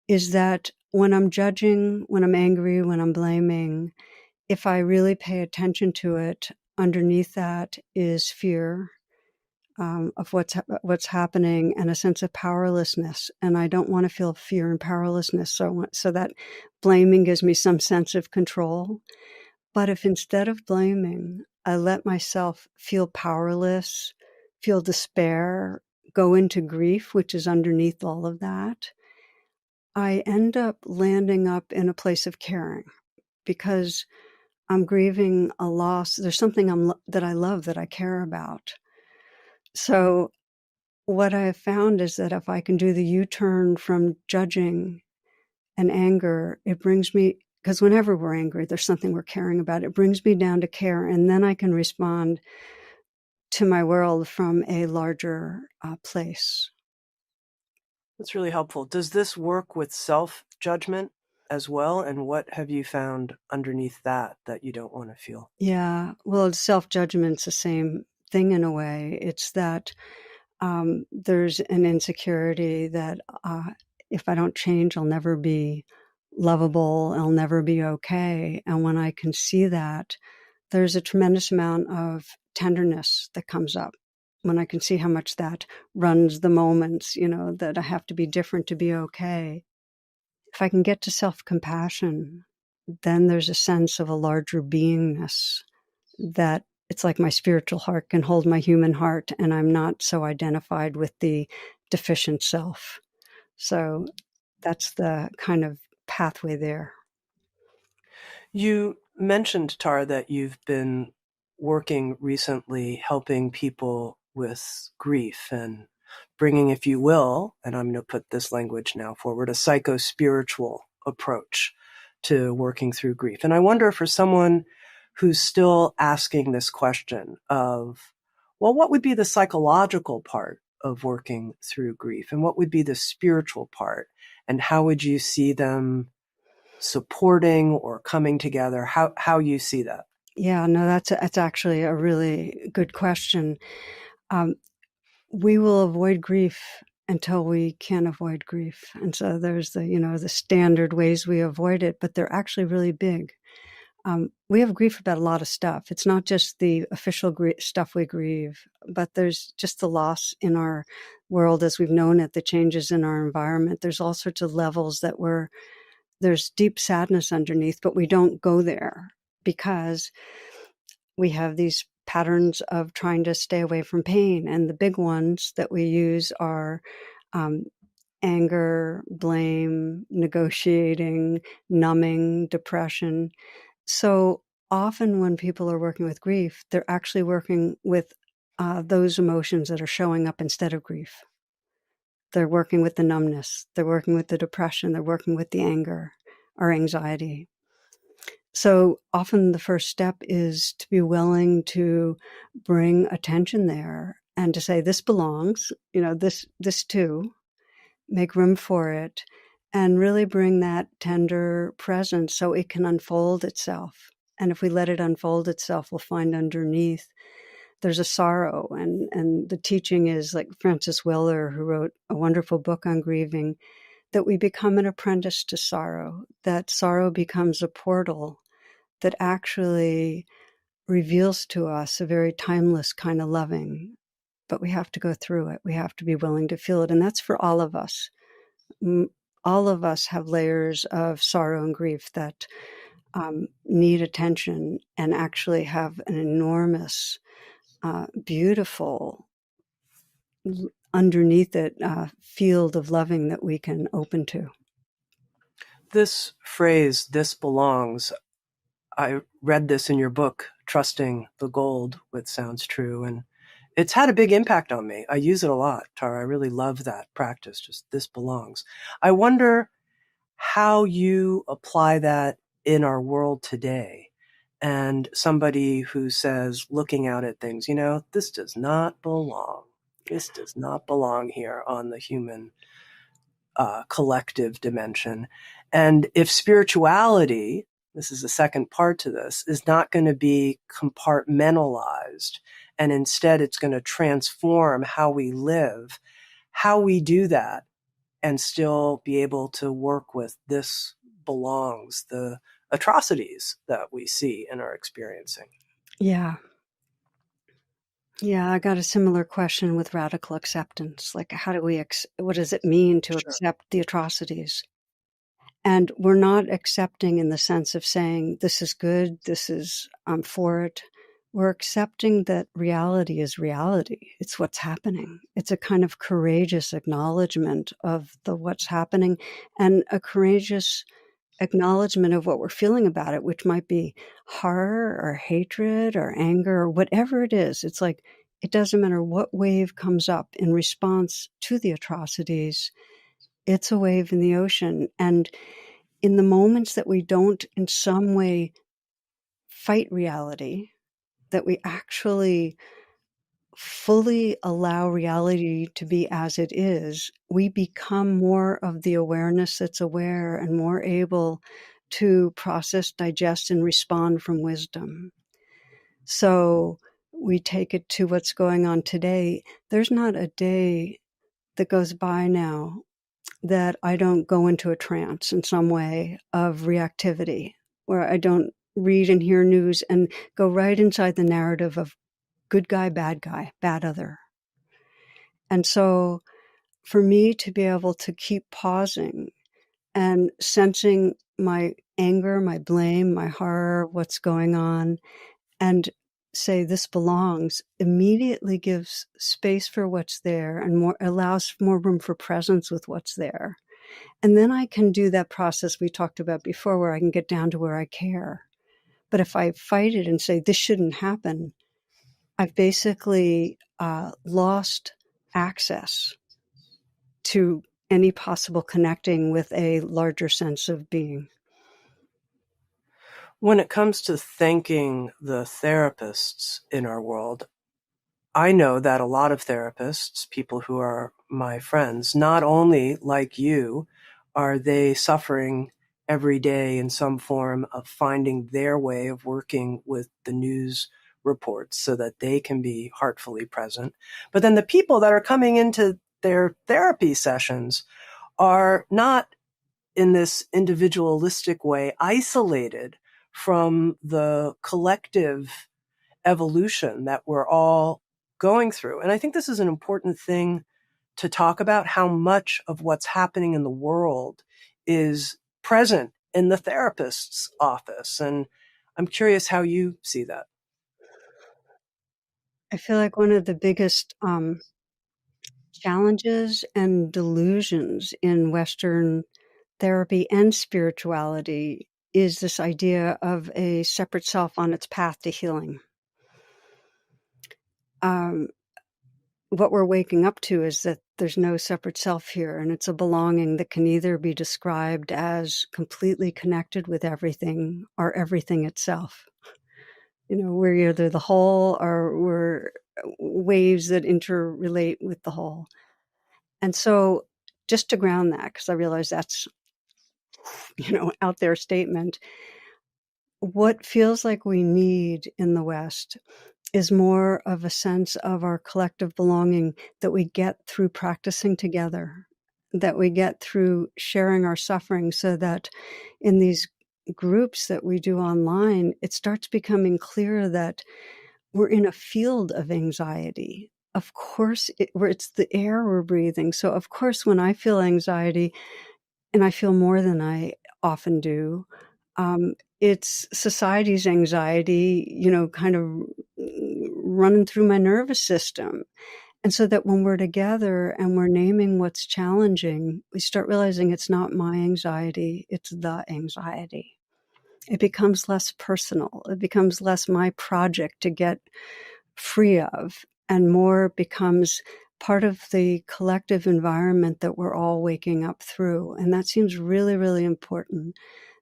[SPEAKER 1] is that when I'm judging, when I'm angry, when I'm blaming, if I really pay attention to it, underneath that is fear, of what's happening, and a sense of powerlessness. And I don't want to feel fear and powerlessness. So that blaming gives me some sense of control. But if instead of blaming, I let myself feel powerless, feel despair, go into grief, which is underneath all of that, I end up landing up in a place of caring, because I'm grieving a loss. There's something that I love, that I care about. So what I have found is that if I can do the U-turn from judging and anger, it brings me, because whenever we're angry, there's something we're caring about. It brings me down to care, and then I can respond to my world from a larger place.
[SPEAKER 2] That's really helpful. Does this work with self-judgment as well? And what have you found underneath that you don't want to feel?
[SPEAKER 1] Yeah, well, self-judgment's the same thing in a way. It's that there's an insecurity that if I don't change, I'll never be lovable, I'll never be okay. And when I can see that, there's a tremendous amount of tenderness that comes up. When I can see how much that runs the moments, that I have to be different to be okay. If I can get to self-compassion, then there's a sense of a larger beingness, that it's like my spiritual heart can hold my human heart, and I'm not so identified with the deficient self. So that's the kind of pathway there.
[SPEAKER 2] You mentioned, Tara, that you've been working recently helping people with grief and bringing, if you will, and I'm going to put this language now forward, a psycho-spiritual approach to working through grief. And I wonder, for someone who's still asking this question of, well, what would be the psychological part of working through grief, and what would be the spiritual part, and how would you see them supporting or coming together, how you see that?
[SPEAKER 1] Yeah, no, that's actually a really good question. We will avoid grief until we can't avoid grief. And so there's the standard ways we avoid it, but they're actually really big. We have grief about a lot of stuff. It's not just the official stuff we grieve, but there's just the loss in our world as we've known it, the changes in our environment. There's all sorts of levels there's deep sadness underneath, but we don't go there because we have these patterns of trying to stay away from pain. And the big ones that we use are anger, blame, negotiating, numbing, depression. So often when people are working with grief, they're actually working with those emotions that are showing up instead of grief. They're working with the numbness. They're working with the depression. They're working with the anger or anxiety. So often the first step is to be willing to bring attention there and to say, this belongs, this too, make room for it, and really bring that tender presence so it can unfold itself. And if we let it unfold itself, we'll find underneath there's a sorrow. And the teaching is, like Francis Weller, who wrote a wonderful book on grieving, that we become an apprentice to sorrow, that sorrow becomes a portal that actually reveals to us a very timeless kind of loving. But we have to go through it. We have to be willing to feel it. And that's for all of us. All of us have layers of sorrow and grief that need attention and actually have an enormous, beautiful, underneath it, field of loving that we can open to.
[SPEAKER 2] This phrase, "this belongs," I read this in your book, Trusting the Gold, which sounds true, and it's had a big impact on me. I use it a lot, Tara. I really love that practice, just "this belongs." I wonder how you apply that in our world today. And somebody who says, looking out at things, this does not belong. This does not belong here on the human collective dimension. And if spirituality, this is the second part to this, is not going to be compartmentalized, and instead it's going to transform how we live, how we do that, and still be able to work with this belongs, the atrocities that we see and are experiencing.
[SPEAKER 1] Yeah. Yeah, I got a similar question with radical acceptance. Like, how do we, what does it mean to
[SPEAKER 2] Sure.
[SPEAKER 1] accept the atrocities? And we're not accepting in the sense of saying, this is good, I'm for it. We're accepting that reality is reality. It's what's happening. It's a kind of courageous acknowledgement of what's happening, and a courageous acknowledgement of what we're feeling about it, which might be horror or hatred or anger or whatever it is. It's like, it doesn't matter what wave comes up in response to the atrocities. It's a wave in the ocean. And in the moments that we don't in some way fight reality, that we actually fully allow reality to be as it is, we become more of the awareness that's aware and more able to process, digest, and respond from wisdom. So we take it to what's going on today. There's not a day that goes by now that I don't go into a trance in some way of reactivity, where I don't read and hear news and go right inside the narrative of good guy, bad other. And so for me to be able to keep pausing and sensing my anger, my blame, my horror, what's going on, and say this belongs, immediately gives space for what's there and allows more room for presence with what's there. And then I can do that process we talked about before, where I can get down to where I care. But if I fight it and say this shouldn't happen, I've basically lost access to any possible connecting with a larger sense of being.
[SPEAKER 2] When it comes to thanking the therapists in our world, I know that a lot of therapists, people who are my friends, not only like you, are they suffering every day in some form of finding their way of working with the news reports so that they can be heartfully present. But then the people that are coming into their therapy sessions are not in this individualistic way isolated from the collective evolution that we're all going through. And I think this is an important thing to talk about, how much of what's happening in the world is present in the therapist's office. And I'm curious how you see that.
[SPEAKER 1] I feel like one of the biggest challenges and delusions in Western therapy and spirituality is this idea of a separate self on its path to healing. What we're waking up to is that there's no separate self here, and it's a belonging that can either be described as completely connected with everything or everything itself. We're either the whole or we're waves that interrelate with the whole. And so just to ground that, because I realize that's, out there statement, what feels like we need in the West is more of a sense of our collective belonging that we get through practicing together, that we get through sharing our suffering, so that in these groups that we do online, it starts becoming clear that we're in a field of anxiety. Of course, it's the air we're breathing. So of course, when I feel anxiety, and I feel more than I often do, it's society's anxiety, kind of running through my nervous system. And so that when we're together and we're naming what's challenging, we start realizing it's not my anxiety, it's the anxiety. It becomes less personal. It becomes less my project to get free of, and more becomes part of the collective environment that we're all waking up through. And that seems really, really important.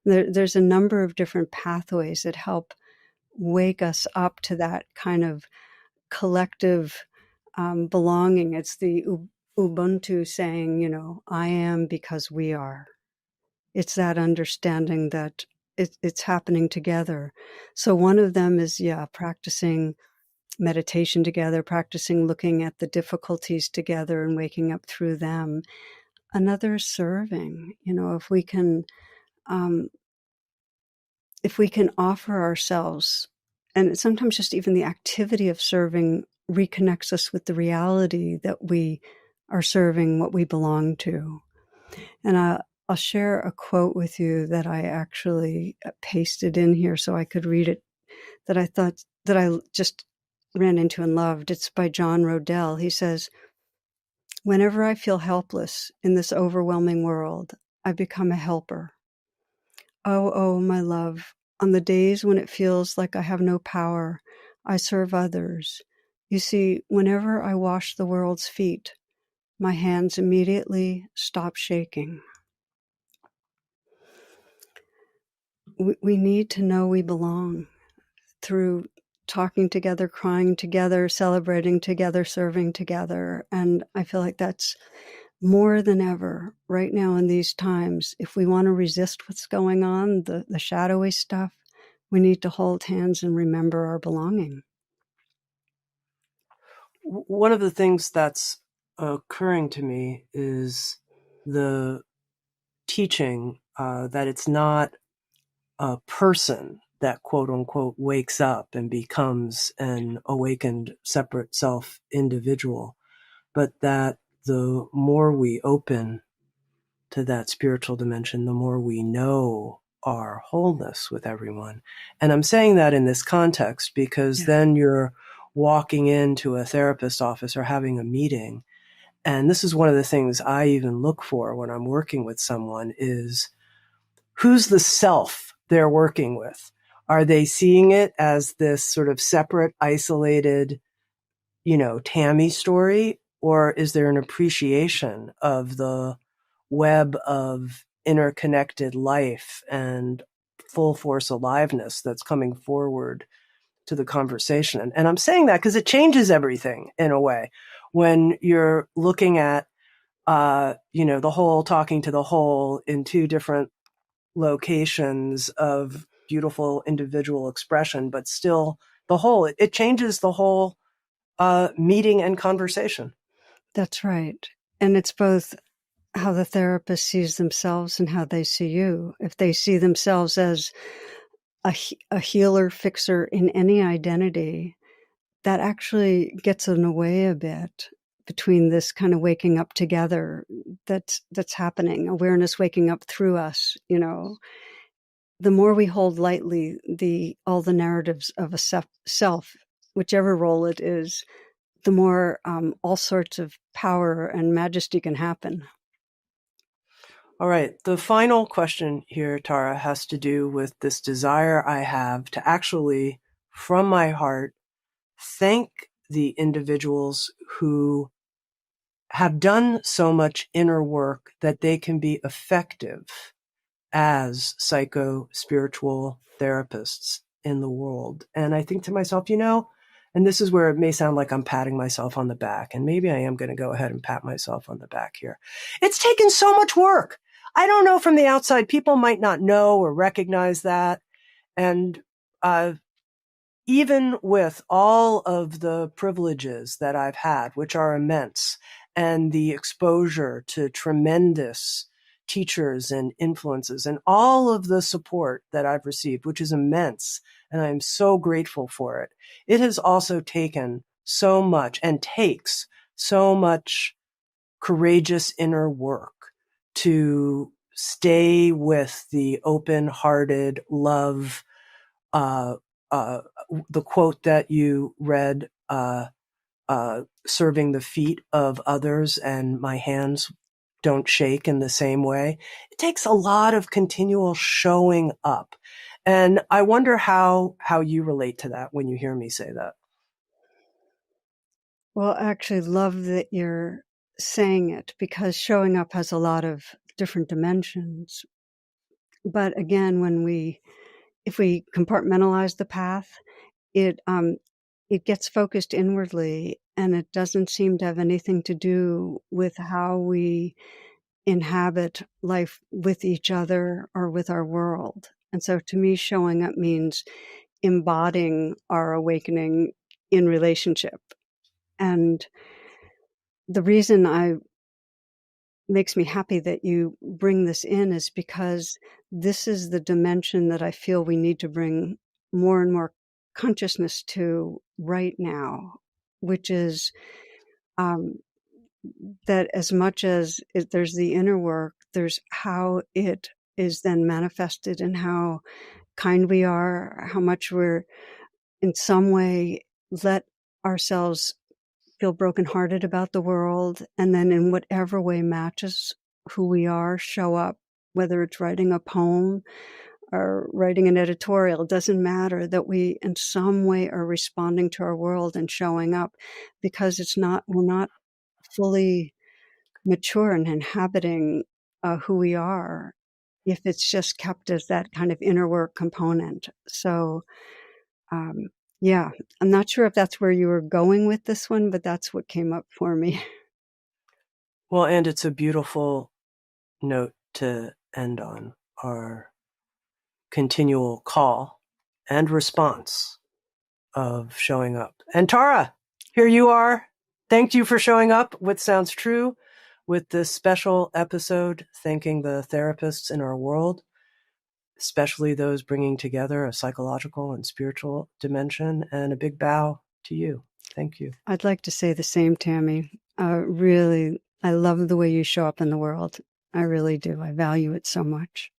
[SPEAKER 1] There's a number of different pathways that help wake us up to that kind of collective belonging. It's the Ubuntu saying, I am because we are. It's that understanding that it's happening together. So one of them is, practicing meditation together, practicing looking at the difficulties together and waking up through them. Another is serving. Um, if we can offer ourselves, and sometimes just even the activity of serving reconnects us with the reality that we are serving what we belong to. And I'll share a quote with you that I actually pasted in here so I could read it, that I thought that I just ran into and loved. It's by John Rodell. He says, "Whenever I feel helpless in this overwhelming world, I become a helper. Oh, oh, my love, on the days when it feels like I have no power, I serve others. You see, whenever I wash the world's feet, my hands immediately stop shaking." We need to know we belong through talking together, crying together, celebrating together, serving together. And I feel like that's more than ever right now in these times. If we want to resist what's going on, the shadowy stuff, we need to hold hands and remember our belonging.
[SPEAKER 2] One of the things that's occurring to me is the teaching that it's not a person that quote unquote wakes up and becomes an awakened separate self individual, but that the more we open to that spiritual dimension, the more we know our wholeness with everyone. And I'm saying that in this context because then you're walking into a therapist's office or having a meeting. And this is one of the things I even look for when I'm working with someone is who's the self they're working with? Are they seeing it as this sort of separate, isolated, Tami story? Or is there an appreciation of the web of interconnected life and full force aliveness that's coming forward to the conversation? And I'm saying that because it changes everything in a way. When you're looking at, the whole talking to the whole in two different locations of beautiful individual expression, but still the whole, it changes the whole meeting and conversation.
[SPEAKER 1] That's right. And it's both how the therapist sees themselves and how they see you. If they see themselves as a healer, fixer in any identity, that actually gets in the way a bit between this kind of waking up together that's happening, awareness waking up through us. The more we hold lightly all the narratives of a self, whichever role it is, the more all sorts of power and majesty can happen.
[SPEAKER 2] All right. The final question here, Tara, has to do with this desire I have to actually, from my heart, thank the individuals who have done so much inner work that they can be effective as psycho-spiritual therapists in the world. And I think to myself, and this is where it may sound like I'm patting myself on the back, and maybe I am going to go ahead and pat myself on the back here. It's taken so much work. I don't know, from the outside, people might not know or recognize that. And even with all of the privileges that I've had, which are immense, and the exposure to tremendous teachers and influences and all of the support that I've received, which is immense, and I'm so grateful for it, it has also taken so much and takes so much courageous inner work to stay with the open-hearted love, the quote that you read, serving the feet of others and my hands don't shake in the same way. It takes a lot of continual showing up. And I wonder how you relate to that when you hear me say that.
[SPEAKER 1] Well, I actually love that you're saying it because showing up has a lot of different dimensions. But again, if we compartmentalize the path, it it gets focused inwardly, and it doesn't seem to have anything to do with how we inhabit life with each other or with our world. And so to me, showing up means embodying our awakening in relationship. And the reason I makes me happy that you bring this in is because this is the dimension that I feel we need to bring more and more consciousness to right now, which is um, that as much as there's the inner work, there's how it is then manifested and how kind we are, how much we're in some way let ourselves feel brokenhearted about the world, and then in whatever way matches who we are, show up, whether it's writing a poem or writing an editorial, it doesn't matter, that we in some way are responding to our world and showing up, because we're not fully mature and inhabiting who we are if it's just kept as that kind of inner work component. So, um, yeah, I'm not sure if that's where you were going with this one, but that's what came up for me.
[SPEAKER 2] Well, and it's a beautiful note to end on, our continual call and response of showing up. And Tara, here you are. Thank you for showing up with Sounds True, with this special episode thanking the therapists in our world, especially those bringing together a psychological and spiritual dimension, and a big bow to you. Thank you.
[SPEAKER 1] I'd like to say the same, Tami. Really, I love the way you show up in the world. I really do. I value it so much.